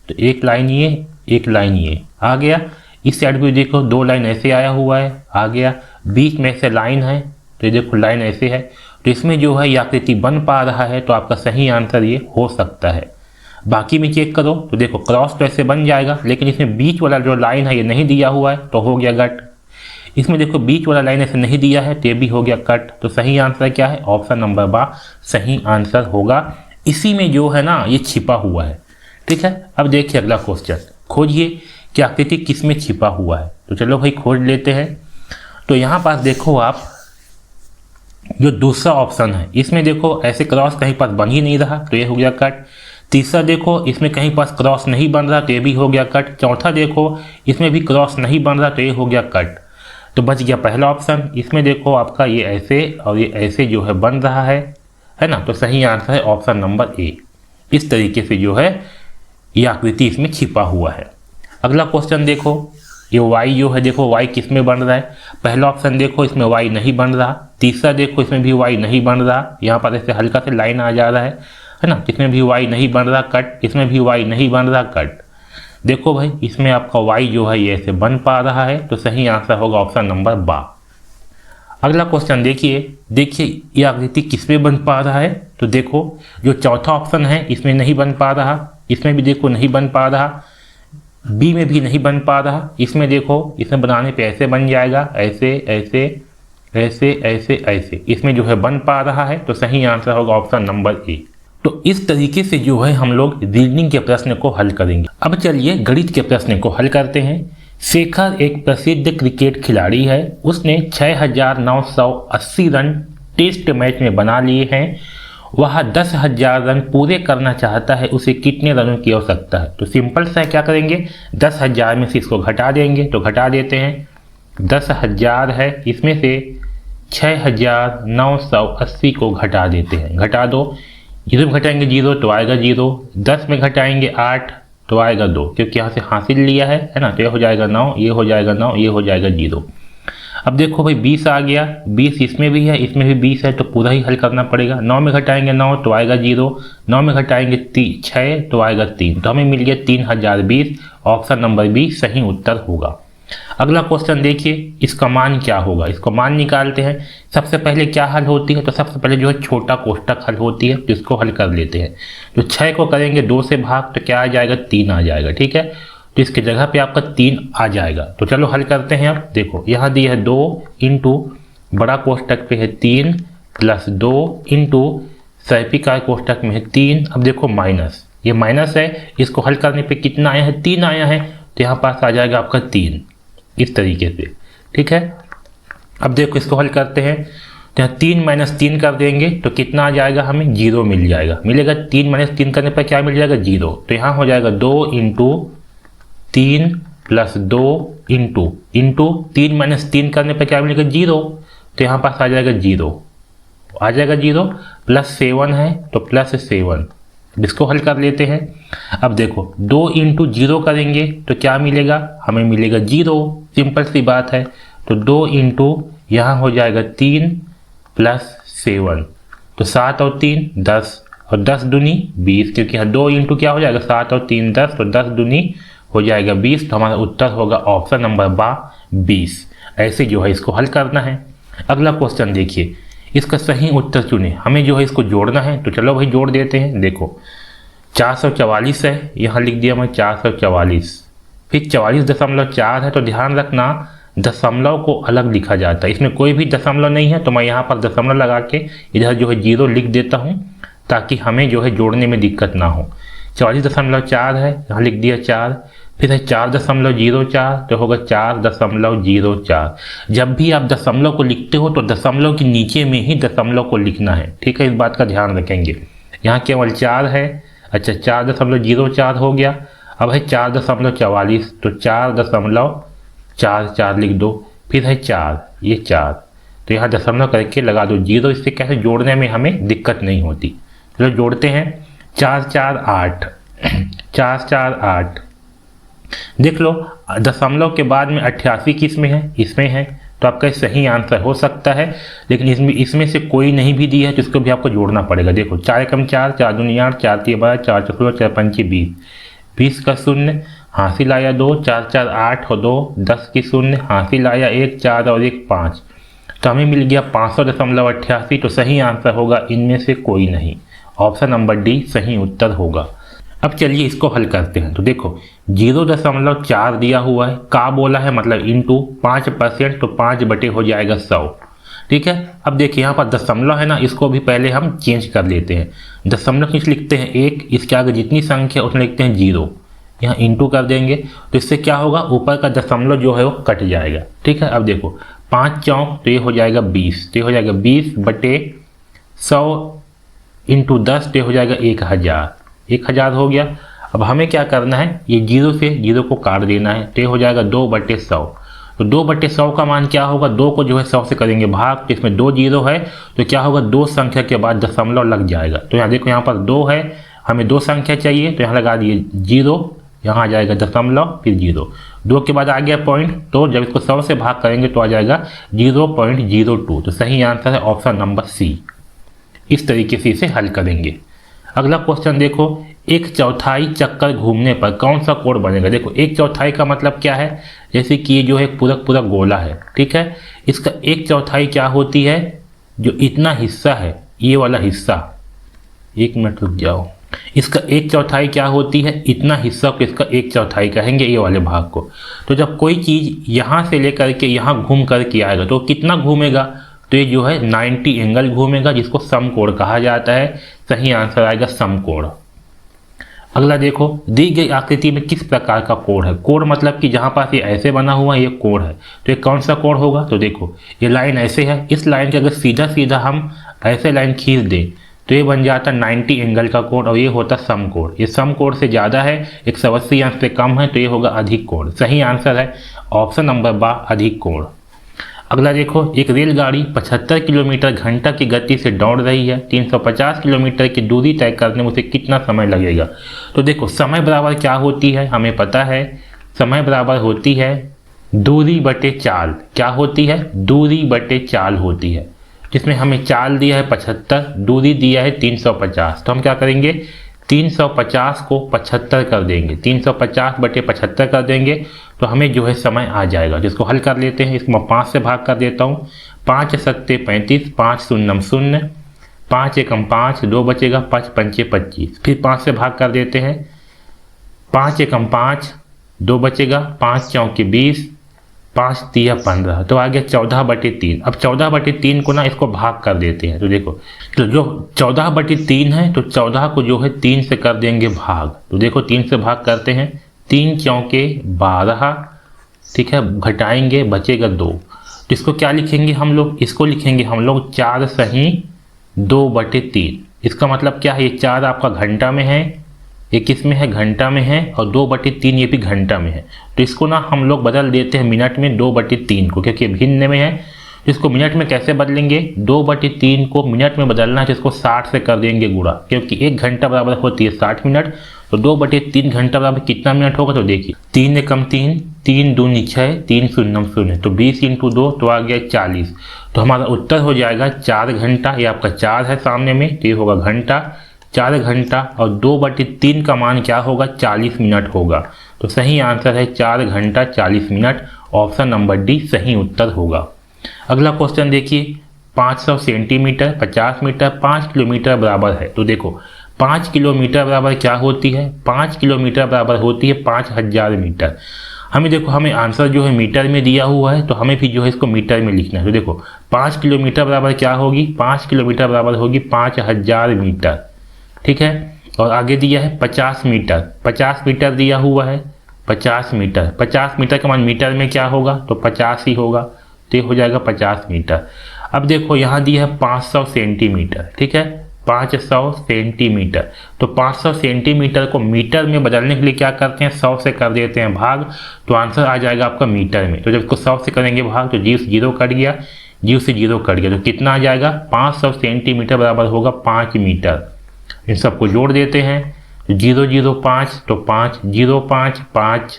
तो एक लाइन ये एक लाइन ये आ गया। इस साइड भी देखो 2 लाइन ऐसे आया हुआ है, आ गया। बीच में से लाइन है, तो ये देखो लाइन ऐसे है, तो इसमें जो है ये आकृति बन पा रहा है, तो आपका सही आंसर ये हो सकता है। बाकी में चेक करो तो देखो क्रॉस तो ऐसे बन जाएगा, लेकिन इसमें बीच वाला जो लाइन है ये नहीं दिया हुआ है, तो हो गया कट। इसमें देखो बीच वाला लाइन ऐसे नहीं दिया है, तो ये भी हो गया कट। तो सही आंसर क्या है? ऑप्शन नंबर बा सही आंसर होगा। इसी में जो है ना ये छिपा हुआ है, ठीक है। अब देखिए अगला क्वेश्चन, खोजिए कि आकृति किस में छिपा हुआ है। तो चलो भाई खोज लेते हैं। तो यहाँ पास देखो आप जो दूसरा ऑप्शन है इसमें देखो ऐसे क्रॉस कहीं पास बन ही नहीं रहा, तो ये हो गया कट। तीसरा देखो इसमें कहीं पास क्रॉस नहीं बन रहा, तो ये भी हो गया कट। चौथा देखो इसमें भी क्रॉस नहीं बन रहा, तो ये हो गया कट। तो बच गया पहला ऑप्शन। इसमें देखो आपका ये ऐसे और ये ऐसे जो है बन रहा है ना। तो सही आंसर है ऑप्शन नंबर ए। इस तरीके से जो है ये आकृति इसमें छिपा हुआ है। अगला क्वेश्चन देखो, ये y जो है देखो y किस में बन रहा है। पहला ऑप्शन देखो इसमें y नहीं बन रहा। तीसरा देखो इसमें भी y नहीं बन रहा, यहाँ पर ऐसे हल्का से लाइन आ जा रहा है ना। इसमें भी y नहीं बन रहा कट, इसमें भी y नहीं बन रहा कट। देखो भाई इसमें आपका y जो है ये ऐसे बन पा रहा है, तो सही आंसर होगा ऑप्शन नंबर बा। अगला क्वेश्चन देखिए ये आकृति किस में बन पा रहा है। तो देखो जो चौथा ऑप्शन है इसमें नहीं बन पा रहा, इसमें भी देखो नहीं बन पा रहा, बी में भी नहीं बन पा रहा। इसमें देखो इसमें बनाने पे ऐसे बन जाएगा, ऐसे ऐसे ऐसे ऐसे ऐसे, इसमें जो है बन पा रहा है, तो सही आंसर होगा ऑप्शन नंबर ए। तो इस तरीके से जो है हम लोग रीजनिंग के प्रश्न को हल करेंगे। अब चलिए गणित के प्रश्न को हल करते हैं। शेखर एक प्रसिद्ध क्रिकेट खिलाड़ी है, उसने 6,980 रन टेस्ट मैच में बना लिए हैं। वह 10,000 रन पूरे करना चाहता है, उसे कितने रनों की आवश्यकता है। तो सिंपल सा क्या करेंगे, 10,000 में से इसको घटा देंगे, तो घटा देते हैं। 10,000 है, इसमें से 6,980 को घटा देते हैं। घटा दो, 0 में घटाएंगे 0 तो आएगा 0, 10 में घटाएंगे 8 तो आएगा 2, क्योंकि यहाँ से हासिल लिया है ना। तो ये हो जाएगा 9, ये हो जाएगा 9, ये हो जाएगा 0। अब देखो भाई 20 आ गया, 20 इसमें भी है, इसमें भी 20 है, तो पूरा ही हल करना पड़ेगा। 9 में घटाएंगे 9 तो आएगा 0, 9 में घटाएंगे 6 तो आएगा 3, तो हमें मिल गया 3020। ऑप्शन नंबर बी सही उत्तर होगा। अगला क्वेश्चन देखिए, इसका मान क्या होगा, इसको मान निकालते हैं। सबसे पहले क्या हल होती है, तो सबसे पहले जो है छोटा कोष्टक हल होती है, जिसको हल कर लेते हैं। तो 6 को करेंगे 2 से भाग, तो क्या आ जाएगा 3 आ जाएगा, ठीक है। तो इसकी जगह पे आपका 3 आ जाएगा। तो चलो हल करते हैं। अब देखो यहाँ दी है 2 इंटू बड़ा कोष्टक पे है 3 प्लस 2 इंटू सर्पिका कोष्टक में है 3। अब देखो माइनस, ये माइनस है, इसको हल करने पे कितना आया है, 3 आया है, तो यहाँ पास आ जाएगा आपका 3 इस तरीके से, ठीक है। अब देखो इसको हल करते हैं, तो यहाँ 3 - 3 कर देंगे तो कितना आ जाएगा, हमें 0 मिल जाएगा, मिलेगा। 3 - 3 करने पर क्या मिल जाएगा, 0। तो यहाँ हो जाएगा 2 इंटू 3 प्लस 2 इंटू 3 - 3 करने पर क्या मिलेगा, 0। तो यहाँ पास आ जाएगा 0, आ जाएगा 0 प्लस 7 है, तो प्लस 7। इसको हल कर लेते हैं। अब देखो 2 इंटू 0 करेंगे तो क्या मिलेगा, हमें मिलेगा 0, सिंपल सी बात है। तो 2 इंटू यहाँ हो जाएगा 3 प्लस 7, तो 7 और 3 10, और 10 दूनी 20, क्योंकि यहाँ 2 इंटू क्या हो जाएगा 7 और 3 10, तो 10 दूनी हो जाएगा 20। तो हमारा उत्तर होगा ऑप्शन नंबर बा 20। ऐसे जो है इसको हल करना है। अगला क्वेश्चन देखिए, इसका सही उत्तर चुने, हमें जो है इसको जोड़ना है। तो चलो भाई जोड़ देते हैं। देखो 444 है, यहाँ लिख दिया मैं 444, फिर 44.4 है, तो ध्यान रखना दशमलव को अलग लिखा जाता है, इसमें कोई भी दशमलव नहीं है, तो मैं यहाँ पर दशमलव लगा के इधर जो है 0 लिख देता हूँ ताकि हमें जो है जोड़ने में दिक्कत ना हो। 44.4 है, यहाँ लिख दिया 4, फिर है 4.04, तो होगा 4.04। जब भी आप दशमलव को लिखते हो तो दशमलव के नीचे में ही दशमलव को लिखना है, ठीक है, इस बात का ध्यान रखेंगे। यहाँ केवल 4 है, अच्छा 4.04 हो गया। अब है 4.44, तो 4.44 लिख दो, फिर है 4, ये 4, तो यहाँ दशमलव करके लगा दो 0, इससे कैसे जोड़ने में हमें दिक्कत नहीं होती। चलो जोड़ते हैं, 448 448, देख लो दशमलव के बाद में 88 किस में है, इसमें है, तो आपका सही आंसर हो सकता है, लेकिन इसमें से कोई नहीं भी दिया है तो इसको भी आपको जोड़ना पड़ेगा। देखो 4 एकम 4, 4 दूनी 8, 4 तीन 12, 4 चौके 4 पंचे 20, 20 का शून्य हासिल आया 2, 4 4 8 और 2, 10 की शून्य हासिल आया 1, 4 और 1 5, तो हमें मिल गया 500.88। तो सही आंसर होगा इनमें से कोई नहीं, ऑप्शन नंबर डी सही उत्तर होगा। अब चलिए इसको हल करते हैं। तो देखो 0.4 दिया हुआ है, का बोला है मतलब इंटू 5%, तो 5 बटे हो जाएगा 100, ठीक है। अब देखिए यहाँ पर दशमलव है ना, इसको भी पहले हम चेंज कर लेते हैं। दशमलव किस लिखते हैं 1, इसके आगे जितनी संख्या उसमें लिखते हैं 0, यहाँ इंटू कर देंगे, तो इससे क्या होगा ऊपर का दशमलव जो है वो कट जाएगा, ठीक है। अब देखो 5 चौक, तो ये हो जाएगा 20, तो ये हो जाएगा 20 बटे 100 इंटू 10, तो ये हो जाएगा 1000 हो गया। अब हमें क्या करना है, ये 0 से 0 को काट देना है, तो ये हो जाएगा 2/100, तो 2/100 का मान क्या होगा, 2 को जो है 100 से करेंगे भाग, तो इसमें 2 0 है, तो क्या होगा 2 संख्या के बाद दशमलव लग जाएगा। तो यहाँ देखो यहाँ पर 2 है, हमें 2 संख्या चाहिए, तो यहाँ लगा दिए 0, यहाँ आ जाएगा दशमलव फिर 0, 2 के बाद आ गया पॉइंट, तो जब इसको 100 से भाग करेंगे तो आ जाएगा 0.02। तो सही आंसर है ऑप्शन नंबर सी। इस तरीके से इसे हल करेंगे। अगला क्वेश्चन देखो, 1/4 चक्कर घूमने पर कौन सा कोण बनेगा। देखो 1/4 का मतलब क्या है, जैसे कि ये जो है पूरा गोला है, ठीक है, इसका 1/4 क्या होती है, जो इतना हिस्सा है ये वाला हिस्सा, 1 मिनट रुक जाओ, इसका 1/4 क्या होती है, इतना हिस्सा को इसका 1/4 कहेंगे ये वाले भाग को। तो जब कोई चीज़ यहाँ से लेकर के यहाँ घूम करके आएगा तो कितना घूमेगा, तो ये जो है 90 एंगल घूमेगा, जिसको समकोण कहा जाता है। सही आंसर आएगा समकोण। अगला देखो, दी गई आकृति में किस प्रकार का कोण है। कोण मतलब कि जहाँ पास ये ऐसे बना हुआ है ये कोण है, तो ये कौन सा कोण होगा। तो देखो ये लाइन ऐसे है, इस लाइन के अगर सीधा सीधा हम ऐसे लाइन खींच दें तो ये बन जाता 90 एंगल का कोण, और ये होता समकोण। ये समकोण से ज़्यादा है, 180 अंश से कम है, तो ये होगा अधिक कोण। सही आंसर है ऑप्शन नंबर बा, अधिक कोण। अगला देखो, एक रेलगाड़ी 75 किलोमीटर घंटा की गति से दौड़ रही है, 350 किलोमीटर की दूरी तय करने में उसे कितना समय लगेगा। तो देखो समय बराबर क्या होती है, हमें पता है समय बराबर होती है दूरी बटे चाल। क्या होती है, दूरी बटे चाल होती है, जिसमें हमें चाल दिया है 75, दूरी दिया है 350। तो हम क्या करेंगे, 350 को 75 कर देंगे, 350 बटे 75 कर देंगे, तो हमें जो है समय आ जाएगा। जिसको हल कर लेते हैं, इसको मैं 5 से भाग कर देता हूँ। 5 सत्ते 35, 5 शून्यम 0, 5 एकम 5, 2 बचेगा, 5 पंचे 25, फिर 5 से भाग कर देते हैं। 5 एकम 5, 2 बचेगा, 5 चौके 20, 5 तिया 15, तो आ गया 14/3। अब 14/3 को ना इसको भाग कर देते हैं। तो देखो, तो जो 14/3 है, तो 14 को जो है 3 से कर देंगे भाग। तो देखो 3 से भाग करते हैं, 3 चौके 12, ठीक है, घटाएंगे बचेगा 2। तो इसको क्या लिखेंगे हम लोग, इसको लिखेंगे हम लोग 4 सही 2/3। इसका मतलब क्या है, ये 4 आपका घंटा में है, ये किस में है, घंटा में है, और 2/3 ये भी घंटा में है। तो इसको ना हम लोग बदल देते हैं मिनट में 2/3 को, क्योंकि भिन्न में है। इसको मिनट में कैसे बदलेंगे, 2/3 को मिनट में बदलना है तो इसको 60 से कर देंगे गुणा, क्योंकि 1 घंटा बराबर होती है 60 मिनट। तो 2/3 घंटा बराबर कितना मिनट होगा, तो देखिए 3 एकम 3, 3 दूनी 6, 3 शून्यम 0, तो 20 × 2 तो आ गया 40। तो हमारा उत्तर हो जाएगा 4 घंटा। ये आपका 4 है सामने में, तो ये होगा घंटा, 4 घंटा, और 2/3 का मान क्या होगा, 40 मिनट होगा। तो सही आंसर है 4 घंटा 40 मिनट, ऑप्शन नंबर डी सही उत्तर होगा। अगला क्वेश्चन देखिए, 500 सेंटीमीटर 50 मीटर 5 किलोमीटर बराबर है। तो देखो 5 किलोमीटर बराबर क्या होती है? 5 किलोमीटर बराबर होती है 5000 मीटर। हमें देखो, हमें आंसर जो है मीटर में दिया हुआ है, तो हमें भी जो है इसको मीटर में लिखना है। तो देखो 5 किलोमीटर बराबर क्या होगी? 5 किलोमीटर बराबर होगी 5000 मीटर, ठीक है। और आगे दिया है 50 मीटर, 50 मीटर दिया हुआ है, 50 मीटर, 50 मीटर का मान मीटर में क्या होगा? तो 50 ही होगा, तो ये हो जाएगा 50 मीटर। अब देखो यहाँ दिया है 500 सेंटीमीटर, ठीक है, 500 सेंटीमीटर। तो 500 सेंटीमीटर को मीटर में बदलने के लिए क्या करते हैं? 100 से कर देते हैं भाग, तो आंसर आ जाएगा आपका मीटर में। तो जब इसको 100 से करेंगे भाग, तो 0 से 0 कट गया, 0 से 0 कट गया, तो कितना आ जाएगा? 500 सेंटीमीटर बराबर होगा 5 मीटर। इन सबको जोड़ देते हैं, 0 0 5, तो 5 0 5 5,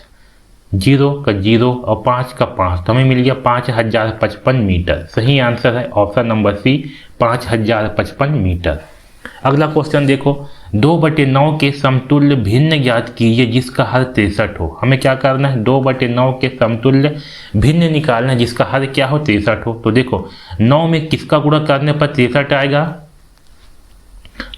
0 का 0 और 5 का 5, तो हमें मिल गया 5055 मीटर। सही आंसर है ऑप्शन नंबर सी, 5055 मीटर। अगला क्वेश्चन देखो, 2/9 के समतुल्य भिन्न ज्ञात कीजिए जिसका हर 63 हो। हमें क्या करना है? 2/9 के समतुल्य भिन्न निकालना है जिसका हर क्या हो? 63 हो। तो देखो 9 में किसका गुणा करने पर 63 आएगा?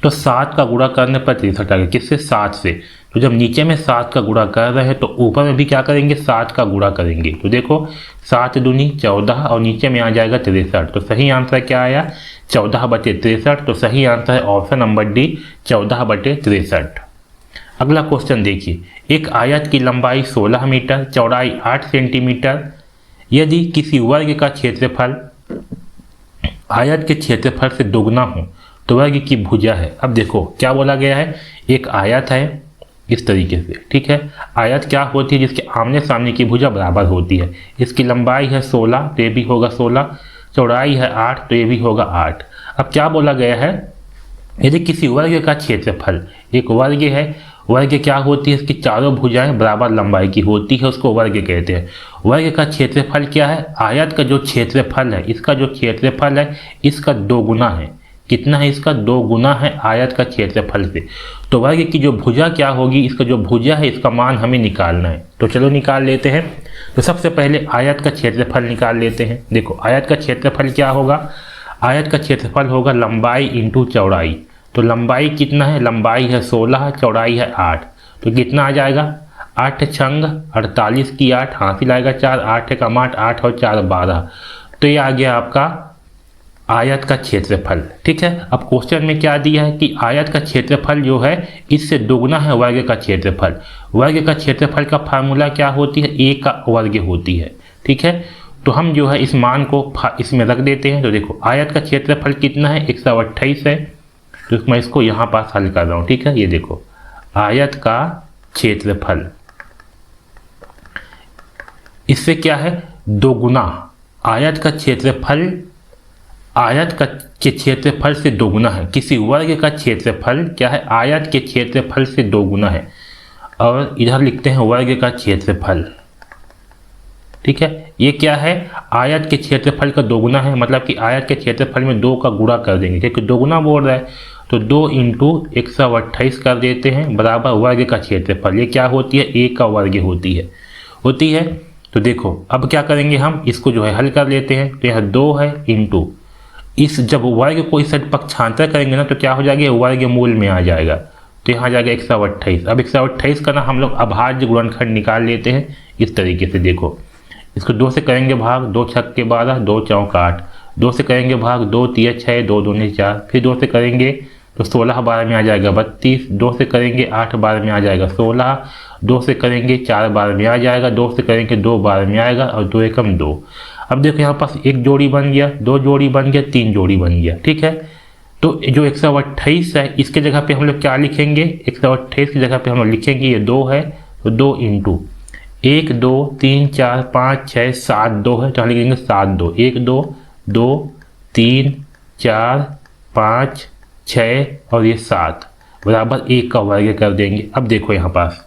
तो 7 का गुणा करने पर 63 आएगा। किससे? 7 से। तो जब नीचे में 7 का गुणा कर रहे हैं तो ऊपर में भी क्या करेंगे? 7 का गुणा करेंगे। तो देखो 7 दूनी 14 और नीचे में आ जाएगा 63। तो सही आंसर क्या आया? 14/63। तो सही आंसर है ऑप्शन नंबर डी, 14/63। अगला क्वेश्चन देखिए, एक आयत की लंबाई 16 मीटर, चौड़ाई 8 सेंटीमीटर, यदि किसी वर्ग का क्षेत्रफल आयत के क्षेत्रफल से दोगुना हो तो वर्ग की भुजा है। अब देखो क्या बोला गया है, एक आयत है इस तरीके से, ठीक है। आयत क्या होती है? जिसके आमने सामने की भुजा बराबर होती है। इसकी लंबाई है 16, तो ये भी होगा 16, चौड़ाई है 8, तो ये भी होगा 8। अब क्या बोला गया है, यदि किसी वर्ग का क्षेत्रफल, एक वर्ग है, वर्ग क्या होती है? इसकी चारों भुजाएं बराबर लंबाई की होती है, उसको वर्ग कहते हैं। वर्ग का क्षेत्रफल क्या है? आयत का जो क्षेत्रफल है, इसका जो क्षेत्रफल है इसका 2 गुना है। कितना है? इसका 2 गुना है आयत का क्षेत्रफल से। तो वर्ग की जो भुजा क्या होगी? इसका जो भुजा है इसका मान हमें निकालना है। तो चलो निकाल लेते हैं। तो सबसे पहले आयत का क्षेत्रफल निकाल लेते हैं। देखो आयत का क्षेत्रफल क्या होगा? आयत का क्षेत्रफल होगा लंबाई इंटू चौड़ाई। तो लंबाई कितना है? लंबाई है 16, चौड़ाई है 8, तो कितना आ जाएगा? 8 छंग 48 की 8, हासिल आएगा 4, 8 का 8, 8 और 4 12। तो ये आ गया आपका आयत का क्षेत्रफल, ठीक है। अब क्वेश्चन में क्या दिया है कि आयत का क्षेत्रफल जो है इससे दोगुना है वर्ग का क्षेत्रफल। वर्ग का क्षेत्रफल का फार्मूला क्या होती है? ए का वर्ग होती है, ठीक है। तो हम जो है इस मान को इसमें रख देते हैं। तो देखो आयत का क्षेत्रफल कितना है? 128 है। तो मैं इसको यहाँ पास हल कर रहा हूँ, ठीक है। ये देखो आयत का क्षेत्रफल, इससे क्या है? दोगुना। आयत का क्षेत्रफल आयत के क्षेत्रफल से दोगुना है। किसी वर्ग का क्षेत्रफल क्या है? आयत के क्षेत्रफल से दोगुना है। और इधर लिखते हैं वर्ग का क्षेत्रफल, ठीक है। ये क्या है? आयत के क्षेत्रफल का दोगुना है, मतलब कि आयत के क्षेत्रफल में 2 का गुणा कर देंगे, क्योंकि दोगुना बोल रहा है। तो 2 इंटू 128 कर देते हैं बराबर वर्ग का क्षेत्रफल। ये क्या होती है? ए का वर्ग होती है। तो देखो अब क्या करेंगे, हम इसको जो है हल कर लेते हैं। तो यह 2 है इंटू इस, जब वर्ग को इस साइड पक्षांतर करेंगे ना तो क्या हो जाएगा? वर्ग मूल में आ जाएगा। तो यहाँ आ जाएगा 128। अब 128 का ना हम लोग अभाज्य गुणनखंड निकाल लेते हैं इस तरीके से। देखो इसको 2 से करेंगे भाग, 2 छक के 12, 2 चौक 8, 2 से करेंगे भाग, 2 तिया 6, 2 दूनी 4, फिर 2 से करेंगे तो 16 12 में आ जाएगा 32, 2 से करेंगे 8 12 में आ जाएगा 16, 2 से करेंगे 4 12 में आ जाएगा, 2 से करेंगे 2 12 में आएगा और 2 एकम 2। अब देखो यहाँ पास 1 जोड़ी बन गया, 2 जोड़ी बन गया, 3 जोड़ी बन गया, ठीक है। तो जो 128 है इसके जगह पे हम लोग क्या लिखेंगे? 128 की जगह पे हम लोग लिखेंगे ये 2 है, तो 2 इंटू 1 2 3 4 5 6 7 2 है, तो हम लिखेंगे 7 2, 1 2 2 3 4 5 6 और ये 7 बराबर 1 का वर्ग कर देंगे। अब देखो यहाँ पास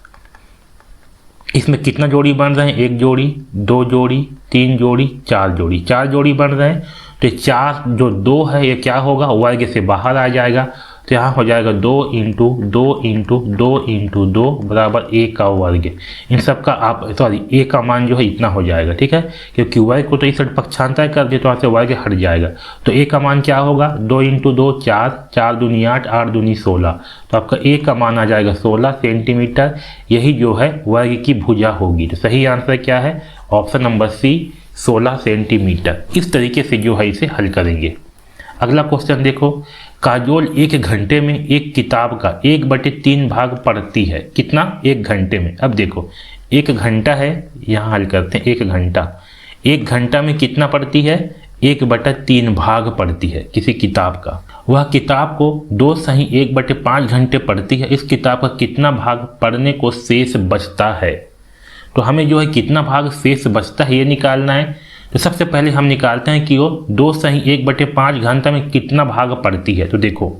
इसमें कितना जोड़ी बन रहे हैं? 1 जोड़ी, 2 जोड़ी, 3 जोड़ी, 4 जोड़ी, 4 जोड़ी बन रहे हैं। तो 4 जो 2 है ये क्या होगा? वर्ग से बाहर आ जाएगा। तो यहाँ हो जाएगा 2 इंटू 2 इंटू 2 इंटू 2 बराबर a का वर्ग। इन सब का आप सॉरी a का मान जो है इतना हो जाएगा, ठीक है, क्योंकि वर्ग को तो इस साइड पक्षांतर कर दिया तो वहाँ से वर्ग हट जाएगा। तो a का मान क्या होगा, 2 इंटू 2 4, 4 दूनी 8, 8 दूनी 16, तो आपका a का मान आ जाएगा 16 सेंटीमीटर। यही जो है वर्ग की भुजा होगी। तो सही आंसर क्या है, ऑप्शन नंबर सी 16 सेंटीमीटर। इस तरीके से जो है इसे हल करेंगे। अगला क्वेश्चन देखो, काजोल 1 घंटे में एक किताब का 1/3 भाग पढ़ती है। कितना, 1 घंटे में। अब देखो 1 घंटा है, यहाँ हल करते हैं। 1 घंटा, 1 घंटा में कितना पढ़ती है, 1/3 भाग पढ़ती है किसी किताब का। वह किताब को 2 सही 1/5 घंटे पढ़ती है। इस किताब का कितना भाग पढ़ने को शेष बचता है। तो हमें जो है कितना भाग शेष बचता है ये निकालना है। तो सबसे पहले हम निकालते हैं कि वो 2 सही 1/5 घंटा में कितना भाग पढ़ती है। तो देखो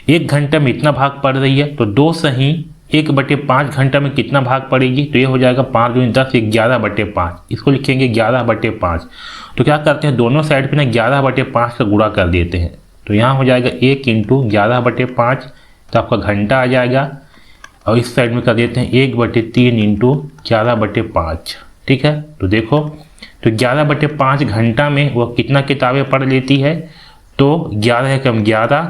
1 घंटा में इतना भाग पढ़ रही है, तो 2 सही 1/5 घंटा में कितना भाग पड़ेगी, तो ये हो जाएगा 5 दूनी 10, 11/5। इसको लिखेंगे 11/5। तो क्या करते हैं, दोनों साइड पे ना 11/5 का गुणा कर देते हैं। तो यहाँ हो जाएगा 1 इंटू 11/5, तो आपका घंटा आ जाएगा। और इस साइड में कर देते हैं 1/3 इंटू 11/5, ठीक है। तो देखो तो 11/5 घंटा में वह कितना किताबें पढ़ लेती है, तो 11 कम 11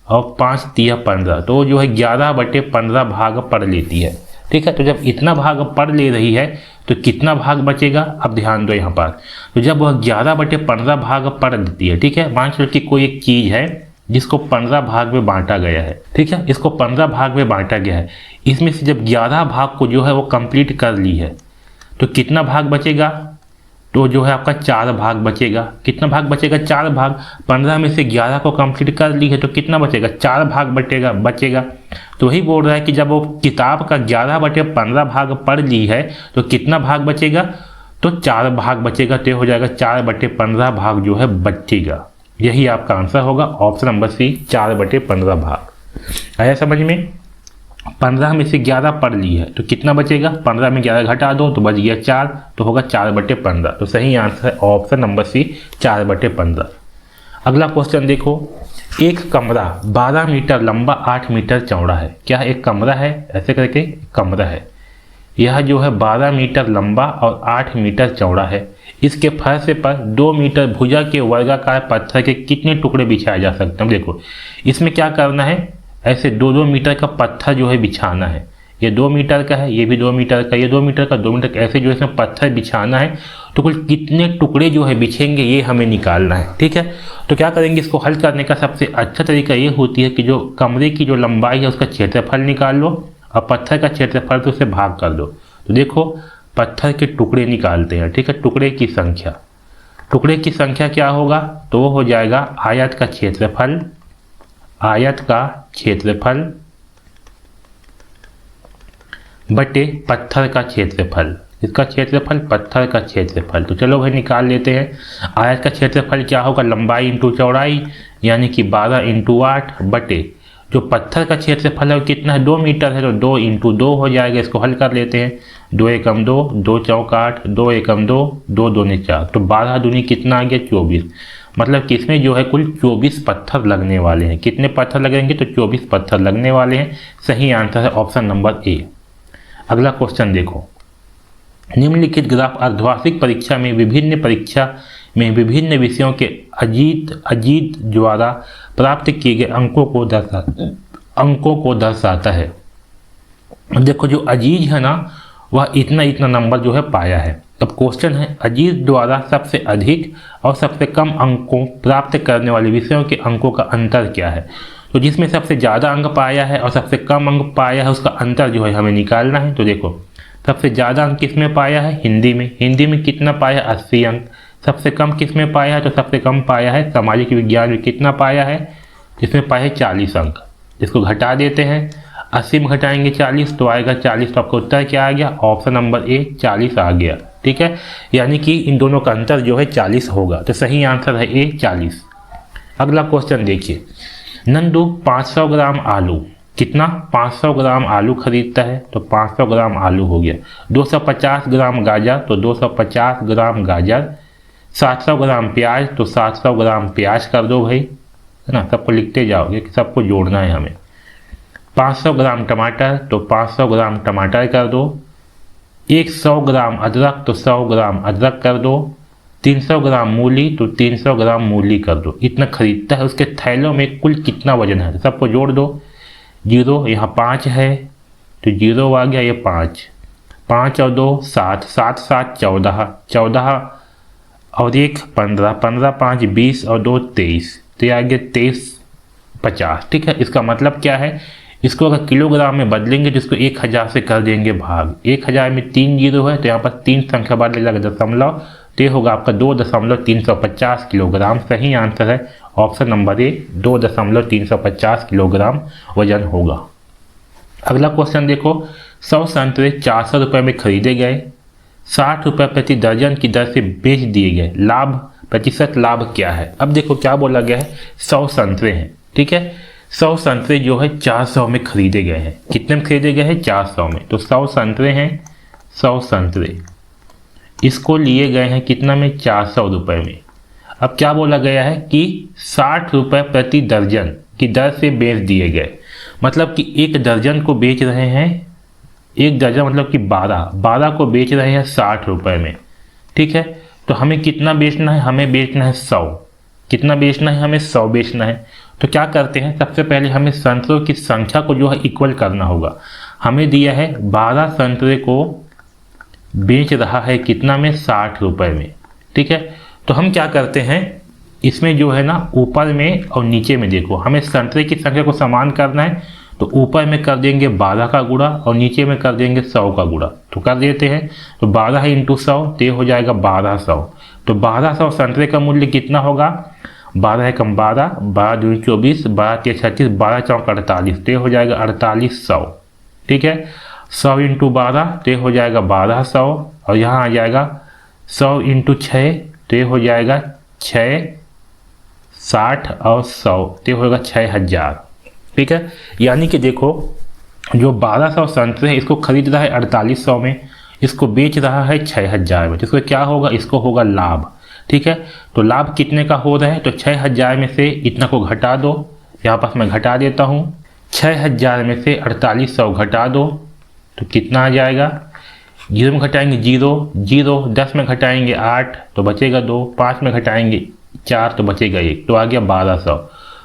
और 5 तिया 15, तो जो है 11/15 भाग पढ़ लेती है, ठीक है। तो जब इतना भाग पढ़ ले रही है तो कितना भाग बचेगा, अब ध्यान दो यहाँ पर। तो जब वह 11/15 भाग पढ़ लेती है, ठीक है, मान चलो कि कोई एक चीज़ है जिसको 15 भाग में बांटा गया है, ठीक है, इसको 15 भाग में बांटा गया है। इसमें से जब 11 भाग को जो है वो कंप्लीट कर ली है, तो कितना भाग बचेगा, तो जो है आपका 4 भाग बचेगा। कितना भाग बचेगा, 4 भाग। 15 में से 11 को कंप्लीट कर ली है तो कितना बचेगा, 4 भाग बचेगा। तो वही बोल रहा है कि जब वो किताब का 11/15 भाग पढ़ ली है तो कितना भाग बचेगा, तो 4 भाग बचेगा। तो हो जाएगा 4/15 भाग जो है बचेगा। यही आपका आंसर होगा, ऑप्शन नंबर सी 4/15 भाग। आया समझ में। 15 में से 11 पढ़ ली है तो कितना बचेगा, 15 में 11 घटा दो तो बच गया 4, तो होगा 4/15। तो सही आंसर है ऑप्शन नंबर सी 4/15। अगला क्वेश्चन देखो, एक कमरा 12 मीटर लंबा 8 मीटर चौड़ा है। क्या एक कमरा है, ऐसे करके कमरा है, यह जो है 12 मीटर लंबा और 8 मीटर चौड़ा है। इसके फर्श पर 2 मीटर भुजा के वर्गाकार पत्थर के कितने टुकड़े बिछाए जा सकते हैं। देखो इसमें क्या करना है, ऐसे 2-2 मीटर का पत्थर जो है बिछाना है। ये 2 मीटर का है, ये भी 2 मीटर का, ये 2 मीटर का, 2 मीटर का, ऐसे जो है इसमें पत्थर बिछाना है। तो कुल कितने टुकड़े जो है बिछेंगे ये हमें निकालना है, ठीक है। तो क्या करेंगे, इसको हल करने का सबसे अच्छा तरीका ये होती है कि जो कमरे की जो लंबाई है उसका क्षेत्रफल निकाल लो और पत्थर का क्षेत्रफल तो उसे भाग कर दो। तो देखो पत्थर के टुकड़े निकालते हैं, ठीक है। टुकड़े की संख्या क्या होगा, तो वो हो जाएगा आयत का क्षेत्रफल बटे पत्थर का क्षेत्रफल। इसका क्षेत्रफल पत्थर का क्षेत्रफल। तो चलो भाई निकाल लेते हैं। आयत का क्षेत्रफल क्या होगा, लंबाई इंटू चौड़ाई, यानी कि 12 इंटू 8 बटे जो पत्थर का क्षेत्रफल है वो कितना है, 2 मीटर है, तो 2 इंटू 2 हो जाएगा। इसको हल कर लेते हैं। 2 एकम 2, 2 चौक 8, 2 एकम 2, 2 दूनी 4, तो 12 दूनी कितना आ गया, 24। मतलब कि इसमें जो है कुल 24 पत्थर लगने वाले हैं। कितने पत्थर लगेंगे, तो 24 पत्थर लगने वाले हैं। सही आंसर है ऑप्शन नंबर ए। अगला क्वेश्चन देखो, निम्नलिखित ग्राफ अर्धवार्षिक परीक्षा में विभिन्न विषयों के अजीत द्वारा प्राप्त किए गए अंकों को दर्शाता है। देखो जो अजीज है ना वह इतना नंबर जो है पाया है। अब क्वेश्चन है अजीज द्वारा सबसे अधिक और सबसे कम अंकों प्राप्त करने वाले विषयों के अंकों का अंतर क्या है। तो जिसमें सबसे ज़्यादा अंक पाया है और सबसे कम अंक पाया है उसका अंतर जो है हमें निकालना है। तो देखो सबसे ज़्यादा अंक किस में पाया है, हिंदी में कितना पाया, 80 अंक। सबसे कम किस में पाया है, तो सबसे कम पाया है सामाजिक विज्ञान में। कितना पाया है, जिसमें पाया है 40 अंक। इसको घटा देते हैं, 80 में घटाएंगे 40 तो आएगा 40। तो आपका उत्तर क्या आ गया, ऑप्शन नंबर ए 40 आ गया, ठीक है। यानी कि इन दोनों का अंतर जो है 40 होगा। तो सही आंसर है ए 40। अगला क्वेश्चन देखिए, नंदू 500 ग्राम आलू, कितना 500 ग्राम आलू खरीदता है, तो 500 ग्राम आलू हो गया। 250 ग्राम गाजर, तो 250 ग्राम गाजर। 700 ग्राम प्याज, तो 700 ग्राम प्याज कर दो भाई, है ना, सबको लिखते जाओगे कि सबको जोड़ना है हमें। 500 ग्राम टमाटर तो 500 ग्राम टमाटर कर दो। 100 ग्राम अदरक तो 100 ग्राम अदरक कर दो। 300 ग्राम मूली तो 300 ग्राम मूली कर दो। इतना खरीदता है, उसके थैलों में कुल कितना वजन है, सबको जोड़ दो। 0 यहाँ 5 है तो 0 आ गया, ये 5, 5 और 2 7, 7 7 14, 14 और 1 15, 15 5 20 और 2 23, तो ये आ गया 23 50। ठीक है, इसका मतलब क्या है, इसको अगर किलोग्राम में बदलेंगे तो इसको 1000 से कर देंगे भाग। 1000 में 3 जीरो है तो यहाँ पर 3 संख्या बाद लगा दशमलव, तो ये होगा आपका 2.350 किलोग्राम। सही आंसर है ऑप्शन नंबर ए, 2.350 किलोग्राम वजन होगा। अगला क्वेश्चन देखो, 100 संतरे 400 रुपये में खरीदे गए, 60 रुपये प्रति दर्जन की दर से बेच दिए गए, लाभ प्रतिशत लाभ क्या है। अब देखो क्या बोला गया है, 100 संतरे हैं, ठीक है, 100 संतरे जो है 400 में खरीदे गए हैं। कितने में खरीदे गए हैं, 400 में। तो 100 संतरे हैं, 100 संतरे इसको लिए गए हैं कितना में, 400 रुपये में। अब क्या बोला गया है कि 60 रुपये प्रति दर्जन की दर से बेच दिए गए, मतलब कि एक दर्जन को बेच रहे हैं, एक दर्जन मतलब कि 12 को बेच रहे हैं 60 रुपये में। ठीक है, तो हमें कितना बेचना है, हमें बेचना है 100। कितना बेचना है, हमें 100 बेचना है। तो क्या करते हैं, सबसे पहले हमें संतरों की संख्या को जो है इक्वल करना होगा। हमें दिया है 12 संतरे को बेच रहा है कितना में, 60 रुपये में। ठीक है, तो हम क्या करते हैं, इसमें जो है ना ऊपर में और नीचे में देखो, हमें संतरे की संख्या को समान करना है, तो ऊपर में कर देंगे 12 का गुणा और नीचे में कर देंगे 100 का गुणा। तो कर देते हैं, तो 12 इंटू 100 तो हो जाएगा 1200। तो 1200 संतरे का मूल्य कितना होगा, 12 है कम 12, 12 दूनी 24, 12 3 36, 12 चौक 48, तो हो जाएगा 4800। ठीक है, 100 इंटू 12 तो हो जाएगा 1200, और यहाँ आ जाएगा 100 इंटू 6 तो हो जाएगा 6, 60 और 100 तो होगा 6000। ठीक है, यानी कि देखो जो 1200 संतरे हैं इसको खरीद रहा है 4800 में, इसको बेच रहा है 6000 में, तो इसको क्या होगा, इसको होगा लाभ। ठीक है, तो लाभ कितने का हो रहा है, तो 6000 में से इतना को घटा दो, यहाँ पर मैं घटा देता हूँ, 6000 में से 4800 घटा दो तो कितना आ जाएगा, 0 में घटाएंगे 0, 0 10 में घटाएंगे 8 तो बचेगा 2, 5 में घटाएंगे 4 तो बचेगा 1, तो आ गया 1200।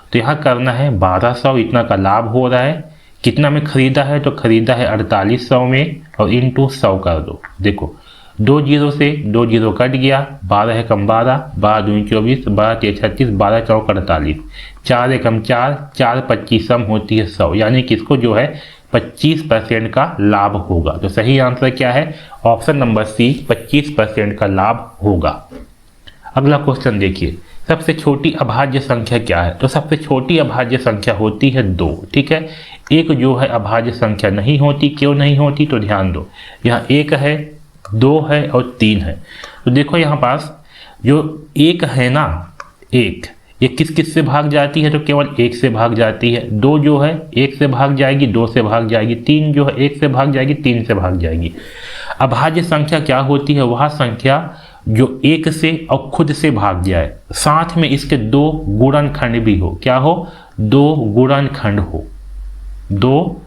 तो यहाँ करना है 1200, इतना का लाभ हो रहा है। कितना में खरीदा है, तो खरीदा है 4800 में, और इंटू 100 कर दो। देखो 2 जीरो से 2 जीरो कट गया, 12 है कम 12, 12 दूनी 24, 12 3 36, 12 चौक 48, 4 है कम 4, 4 25 सम होती है 100, यानी कि इसको जो है 25% का लाभ होगा। तो सही आंसर क्या है, ऑप्शन नंबर सी, 25% का लाभ होगा। अगला क्वेश्चन देखिए, सबसे छोटी अभाज्य संख्या क्या है, तो सबसे छोटी अभाज्य संख्या होती है 2। ठीक है, एक जो है अभाज्य संख्या नहीं होती, क्यों नहीं होती, तो ध्यान दो, यहाँ 1 है, 2 है और 3 है। तो देखो यहाँ पास जो 1 है ना, 1 ये किस किस से भाग जाती है, तो केवल 1 से भाग जाती है। 2 जो है 1 से भाग जाएगी, 2 से भाग जाएगी। 3 जो है 1 से भाग जाएगी, 3 से भाग जाएगी। अभाज्य संख्या क्या होती है, वह संख्या जो 1 से और खुद से भाग जाए, साथ में इसके 2 गुणनखंड भी हो। क्या हो, 2 गुणनखंड हो, 2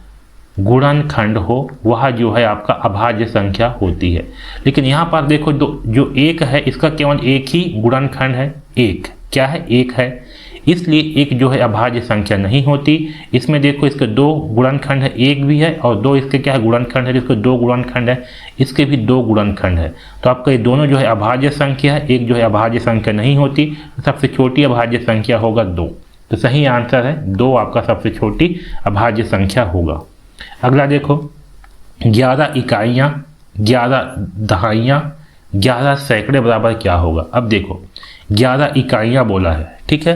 गुणनखंड हो, वह जो है आपका अभाज्य संख्या होती है। लेकिन यहाँ पर देखो जो 1 है इसका केवल एक ही गुणनखंड है, 1 क्या है, 1 है, इसलिए 1 जो है अभाज्य संख्या नहीं होती। इसमें देखो इसके 2 गुणनखंड है, 1 भी है और 2 इसके क्या है गुणनखंड है, इसके 2 गुणनखंड है, इसके भी 2 गुणनखंड है। तो आपका ये दोनों जो है अभाज्य संख्या है, 1 जो है अभाज्य संख्या नहीं होती। तो सबसे छोटी अभाज्य संख्या होगा 2। तो सही आंसर है 2 आपका सबसे छोटी अभाज्य संख्या होगा। अगला देखो, 11 इकाइयाँ, 11 दहाइयाँ, 11 सैकड़े बराबर क्या होगा। अब देखो 11 इकाइयाँ बोला है, ठीक है,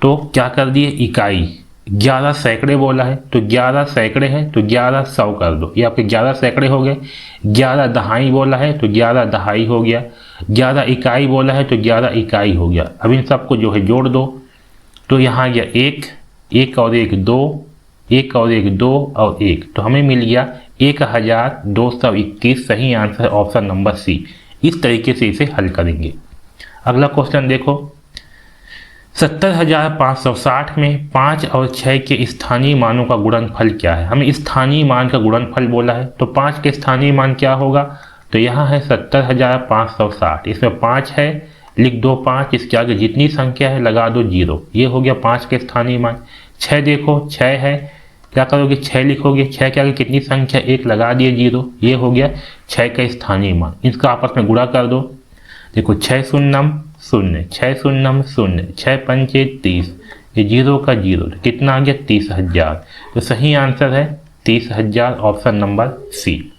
तो क्या कर दिए इकाई, 11 सैकड़े बोला है तो 11 सैकड़े है तो 11 100 कर दो, ये आपके 11 सैकड़े हो गए। 11 दहाई बोला है तो 11 दहाई हो गया। 11 इकाई बोला है तो 11 इकाई हो गया। अब इन सबको जो है जोड़ दो, तो यहाँ गया 1, 1 और 1 2, 1 और 1 2 और 1, तो हमें मिल गया 1221। सही आंसर है ऑप्शन नंबर सी। इस तरीके से इसे हल करेंगे। अगला क्वेश्चन देखो, 70,560 में 5 और 6 के स्थानीय मानों का गुणनफल क्या है। हमें स्थानीय मान का गुणनफल बोला है, तो 5 के स्थानीय मान क्या होगा, तो यहाँ है 70,560, इसमें 5 है, लिख दो 5, इसके आगे जितनी संख्या है लगा दो 0, ये हो गया 5 के स्थानीय मान। 6 देखो 6 है, क्या करोगे 6 लिखोगे, 6 के आगे कितनी संख्या 1 लगा दिए 0, ये हो गया 6 का स्थानीय मान। इसका आपस में गुणा कर दो, देखो 6 शून्यम 0, 6 शून्यम 0, 6 पंचे 30, ये 0 का 0, तो कितना आ गया 30,000। तो सही आंसर है 30,000, ऑप्शन नंबर सी।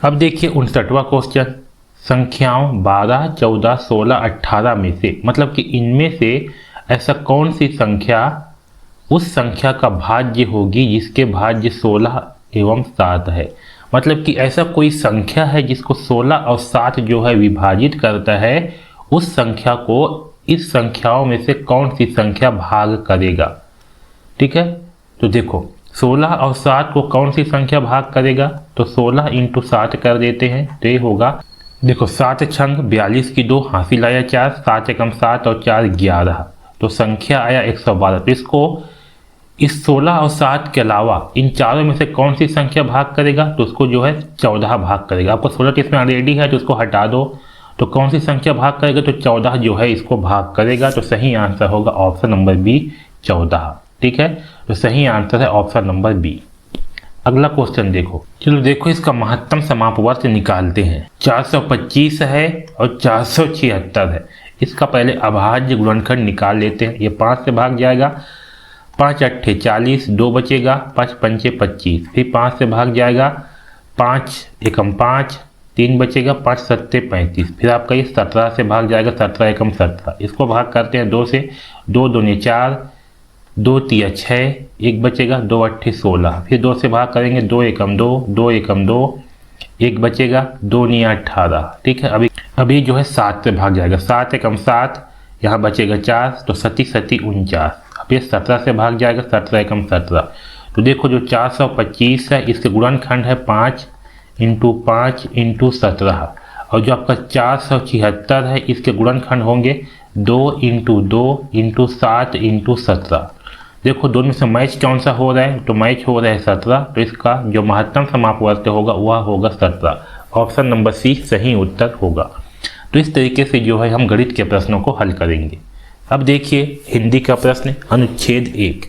अब देखिए 59वां क्वेश्चन, संख्याओं 12, 14, 16, 18 में से, मतलब कि इनमें से ऐसा कौन सी संख्या उस संख्या का भाज्य होगी जिसके भाज्य 16 एवं 7 है। मतलब कि ऐसा कोई संख्या है जिसको 16 और 7 जो है विभाजित करता है, उस संख्या को इस संख्याओं में से कौन सी संख्या भाग करेगा। ठीक है, तो देखो 16 और 7 को कौन सी संख्या भाग करेगा, तो 16 इंटू 7 कर देते हैं, तो ये होगा, देखो 7 छंग 42 की 2, हासिल आया 4, 7 एकम 7 और 4 11, तो संख्या आया 112। तो इसको इस 16 और 7 के अलावा इन चारों में से कौन सी संख्या भाग करेगा, तो उसको जो है 14 भाग करेगा। आपको 16 इसमें ऑलरेडी है तो उसको हटा दो, तो कौन सी संख्या भाग करेगा, तो 14 जो है इसको भाग करेगा। तो सही आंसर होगा ऑप्शन नंबर बी 14। ठीक है, तो सही आंसर है ऑप्शन नंबर बी। अगला क्वेश्चन देखो, चलो देखो इसका महत्तम समापवर्त निकालते हैं। 425 है और 476 है, इसका पहले अभाज्य गुणनखंड निकाल लेते हैं। ये 5 से भाग जाएगा, 5 अट्ठे 40, 2 बचेगा, 5 पंचे 25, फिर 5 से भाग जाएगा, 5 एकम 5, 3 बचेगा, 5 सत्ते 35, फिर आपका ये 17 से भाग जाएगा, 17 एकम 17, इसको भाग करते हैं 2 से, 2 दूने 4, 2 तिया 6, 1 बचेगा, 2 अट्ठे 16, फिर 2 से भाग करेंगे, 2 एकम 2, 2 एकम 2, 1 बचेगा, 2 निया 18। ठीक है, अभी जो है 7 से भाग जाएगा, 7 एकम 7, यहाँ बचेगा 4, तो 7 7 49, अब ये 17 से भाग जाएगा, 17 एकम 17। तो देखो जो 425 है इसके गुणनखंड है 5 इंटू 5 इंटू 17, और जो आपका 476 है इसके गुणनखंड होंगे 2 इंटू 2 इंटू 7 इंटू 17। देखो दोनों में से मैच कौन सा हो रहा है, तो मैच हो रहा है 17, तो इसका जो महत्तम समापवर्त होगा वह होगा 17। ऑप्शन नंबर सी सही उत्तर होगा। तो इस तरीके से जो है हम गणित के प्रश्नों को हल करेंगे। अब देखिए हिंदी का प्रश्न अनुच्छेद 1,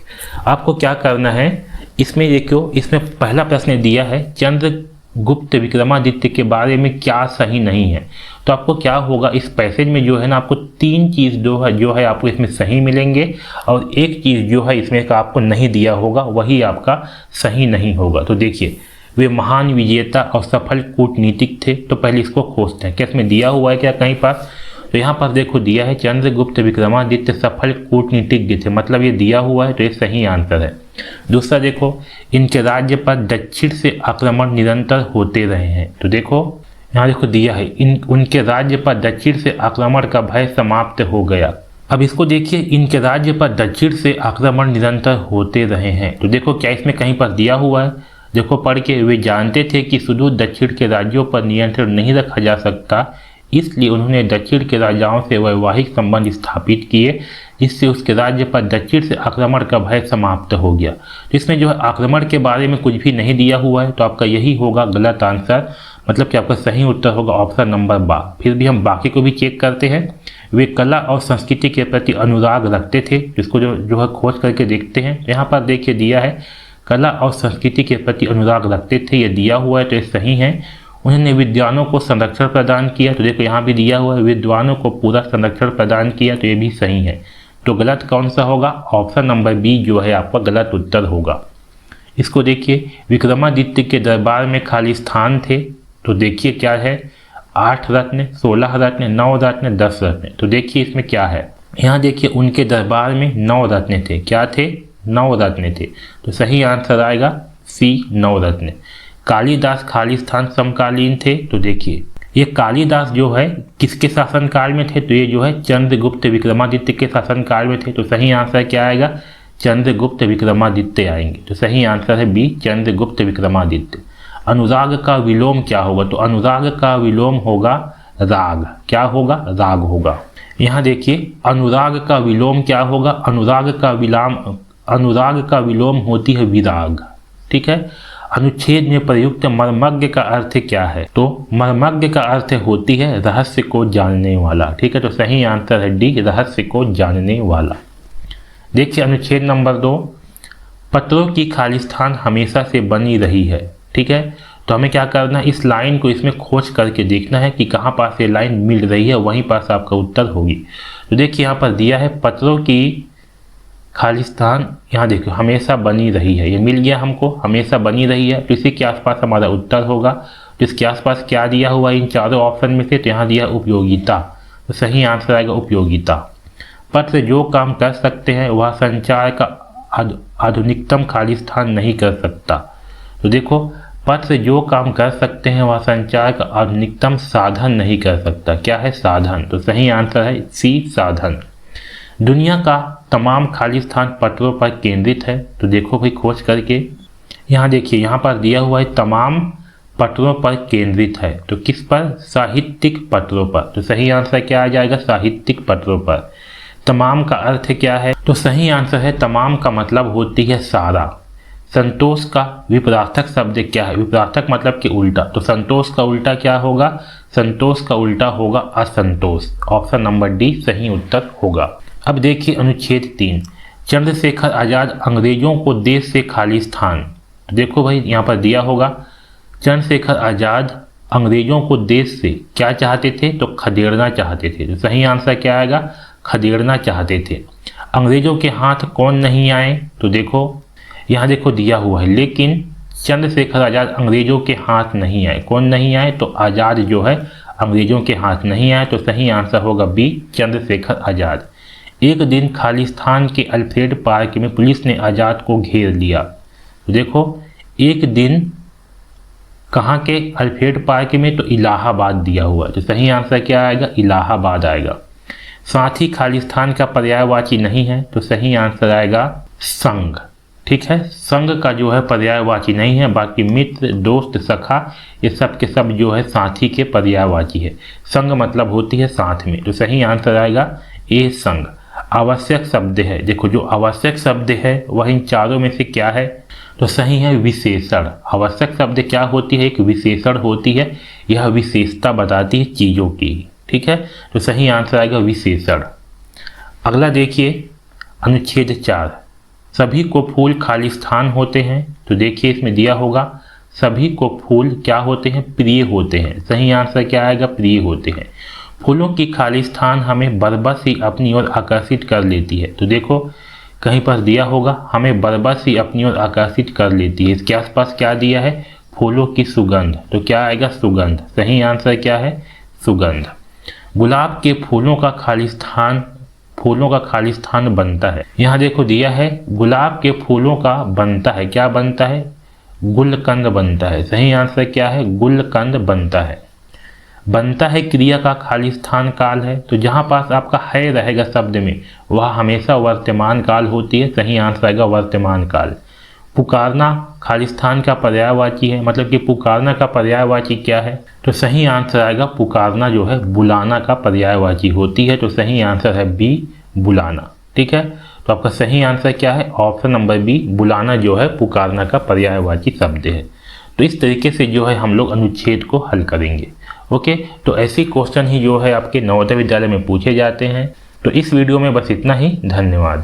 आपको क्या करना है, इसमें देखो इसमें पहला प्रश्न दिया है चंद्रगुप्त विक्रमादित्य के बारे में क्या सही नहीं है। तो आपको क्या होगा, इस पैसेज में जो है ना आपको 3 चीज़ जो है आपको इसमें सही मिलेंगे, और एक चीज़ जो है इसमें का आपको नहीं दिया होगा, वही आपका सही नहीं होगा। तो देखिए, वे महान विजेता और सफल कूटनीतिक थे। तो पहले इसको खोजते हैं, क्या इसमें दिया हुआ है क्या कहीं पास, तो यहाँ पर देखो दिया है चंद्रगुप्त विक्रमादित्य सफल कूटनीतिज्ञ थे, मतलब ये दिया हुआ है, तो ये सही आंसर है। दूसरा देखो, इनके राज्य पर दक्षिण से आक्रमण निरंतर होते रहे हैं। तो देखो यहाँ देखो दिया है उनके राज्य पर दक्षिण से आक्रमण का भय समाप्त हो गया। अब इसको देखिए, इनके राज्य पर दक्षिण से आक्रमण निरंतर होते रहे हैं। तो देखो क्या इसमें कहीं पर दिया हुआ है, देखो पढ़ के, वे जानते थे कि सुदूर दक्षिण के राज्यों पर नियंत्रण नहीं रखा जा सकता, इसलिए उन्होंने दक्षिण के राजाओं से वैवाहिक संबंध स्थापित किए, जिससे उसके राज्य पर दक्षिण से आक्रमण का भय समाप्त हो गया। तो इसमें जो है आक्रमण के बारे में कुछ भी नहीं दिया हुआ है, तो आपका यही होगा गलत आंसर, मतलब कि आपका सही उत्तर होगा ऑप्शन नंबर बा। फिर भी हम बाकी को भी चेक करते हैं। वे कला और संस्कृति के प्रति अनुराग रखते थे, जिसको जो है खोज करके देखते हैं। यहाँ पर देखिए दिया है कला और संस्कृति के प्रति अनुराग रखते थे, ये दिया हुआ है, तो ये सही है। उन्होंने विद्वानों को संरक्षण प्रदान किया, तो देखो यहाँ भी दिया हुआ है विद्वानों को पूरा संरक्षण प्रदान किया, तो ये भी सही है। तो गलत कौन सा होगा, ऑप्शन नंबर बी जो है आपका गलत उत्तर होगा। इसको देखिए, विक्रमादित्य के दरबार में खाली स्थान थे, तो देखिए क्या है, 8 रत्न, 16 रत्न, 9 रत्न, 10 रत्न। तो देखिए इसमें क्या है, यहाँ देखिए उनके दरबार में 9 रत्न थे, क्या थे, 9 रत्न थे, तो सही आंसर आएगा सी 9 रत्न। कालिदास खाली स्थान समकालीन थे, तो देखिए ये कालिदास जो है किसके शासनकाल में थे, तो ये जो है चंद्रगुप्त विक्रमादित्य के शासनकाल में थे, तो सही आंसर क्या आएगा, चंद्रगुप्त विक्रमादित्य आएंगे। तो सही आंसर है बी चंद्रगुप्त विक्रमादित्य। अनुराग का विलोम क्या होगा, तो अनुराग का विलोम होगा राग, क्या होगा, राग होगा। यहाँ देखिए अनुराग का विलोम क्या होगा, अनुराग का विलोम होती है विराग। ठीक है। अनुच्छेद में प्रयुक्त मर्मज्ञ का अर्थ क्या है, तो मर्मज्ञ का अर्थ होती है रहस्य को जानने वाला। ठीक है, तो सही आंसर है डी, रहस्य को जानने वाला। देखिए अनुच्छेद नंबर 2, पत्रों की खालिस्तान हमेशा से बनी रही है। ठीक है, तो हमें क्या करना है, इस लाइन को इसमें खोज करके देखना है कि कहाँ पास ये लाइन मिल रही है, वहीं पास आपका उत्तर होगी। तो देखिए यहाँ पर दिया है पत्रों की खालिस्तान, यहाँ देखो हमेशा बनी रही है, ये मिल गया हमको, हमेशा बनी रही है, तो इसी के आसपास हमारा उत्तर होगा। तो इसके आसपास क्या दिया हुआ इन चारों ऑप्शन में से, तो यहाँ दिया उपयोगिता, तो सही आंसर आएगा उपयोगिता। पत्र जो काम कर सकते हैं वह संचार का आधुनिकतम खालिस्तान नहीं कर सकता। तो देखो पत्र जो काम कर सकते हैं वह संचार का आधुनिकतम साधन नहीं कर सकता। क्या है, साधन, तो सही आंसर है सी, साधन। दुनिया का तमाम खालिस्तान पत्रों पर केंद्रित है। तो देखो भाई खोज करके, यहाँ देखिए यहाँ पर दिया हुआ है तमाम पत्रों पर केंद्रित है, तो किस पर, साहित्यिक पत्रों पर। तो सही आंसर क्या आ जाएगा, साहित्यिक पत्रों पर। तमाम का अर्थ क्या है, तो सही आंसर है तमाम का मतलब होती है सारा। संतोष का विपरार्थक शब्द क्या है, विपरार्थक मतलब कि उल्टा, तो संतोष का उल्टा क्या होगा, संतोष का उल्टा होगा असंतोष। ऑप्शन नंबर डी सही उत्तर होगा। अब देखिए अनुच्छेद 3, चंद्रशेखर आजाद अंग्रेजों को देश से खालिस्तान। तो देखो भाई यहाँ पर दिया होगा चंद्रशेखर आजाद अंग्रेजों को देश से क्या चाहते थे, तो खदेड़ना चाहते थे। तो सही आंसर क्या आएगा, खदेड़ना चाहते थे। अंग्रेजों के हाथ कौन नहीं आए, तो देखो यहाँ देखो दिया हुआ है, लेकिन चंद्रशेखर आजाद अंग्रेजों के हाथ नहीं आए। कौन नहीं आए, तो आजाद जो है अंग्रेजों के हाथ नहीं आए। तो सही आंसर होगा बी, चंद्रशेखर आजाद। एक दिन खालिस्तान के अल्फ्रेड पार्क में पुलिस ने आजाद को घेर लिया। तो देखो एक दिन कहाँ के, अल्फ्रेड पार्क में, तो इलाहाबाद दिया हुआ है। तो सही आंसर क्या आएगा, इलाहाबाद आएगा। साथ ही खालिस्तान का पर्यायवाची नहीं है, तो सही आंसर आएगा संघ। ठीक है, संघ का जो है पर्यायवाची नहीं है, बाकी मित्र, दोस्त, सखा ये सब के सब जो है साथी के पर्यायवाची है। संघ मतलब होती है साथ में, तो सही आंसर आएगा ए, संघ। आवश्यक शब्द है, देखो जो आवश्यक शब्द है वह इन चारों में से क्या है, तो सही है विशेषण। आवश्यक शब्द क्या होती है, एक विशेषण होती है, यह विशेषता बताती है चीज़ों की। ठीक है, तो सही आंसर आएगा विशेषण। अगला देखिए अनुच्छेद 4, सभी को फूल खालिस्तान होते हैं। तो देखिए इसमें दिया होगा सभी को फूल क्या होते हैं, प्रिय होते हैं। सही आंसर क्या आएगा, प्रिय होते हैं। फूलों की खालिस्तान हमें बरबस ही अपनी ओर आकर्षित कर लेती है। तो देखो कहीं पर दिया होगा हमें बरबस ही अपनी ओर आकर्षित कर लेती है, इसके आसपास क्या दिया है, फूलों की सुगंध। तो क्या आएगा, सुगंध। सही आंसर क्या है, सुगंध। गुलाब के फूलों का खालिस्तान बनता है। यहाँ देखो दिया है गुलाब के फूलों का बनता है, क्या बनता है, गुलकंद बनता है। सही आंसर क्या है, गुलकंद बनता है। बनता है क्रिया का खालिस्तान काल है, तो जहाँ पास आपका है रहेगा शब्द में वह हमेशा वर्तमान काल होती है। सही आंसर आएगा वर्तमान काल। पुकारना खालिस्तान का पर्यायवाची है, मतलब कि पुकारना का पर्यायवाची क्या है, तो सही आंसर आएगा पुकारना जो है बुलाना का पर्यायवाची होती है। तो सही आंसर है बी, बुलाना। ठीक है, तो आपका सही आंसर क्या है, ऑप्शन नंबर बी, बुलाना जो है पुकारना का पर्यायवाची शब्द है। तो इस तरीके से जो है हम लोग अनुच्छेद को हल करेंगे। ओके, तो ऐसे क्वेश्चन ही जो है आपके नवोदय विद्यालय में पूछे जाते हैं। तो इस वीडियो में बस इतना ही, धन्यवाद।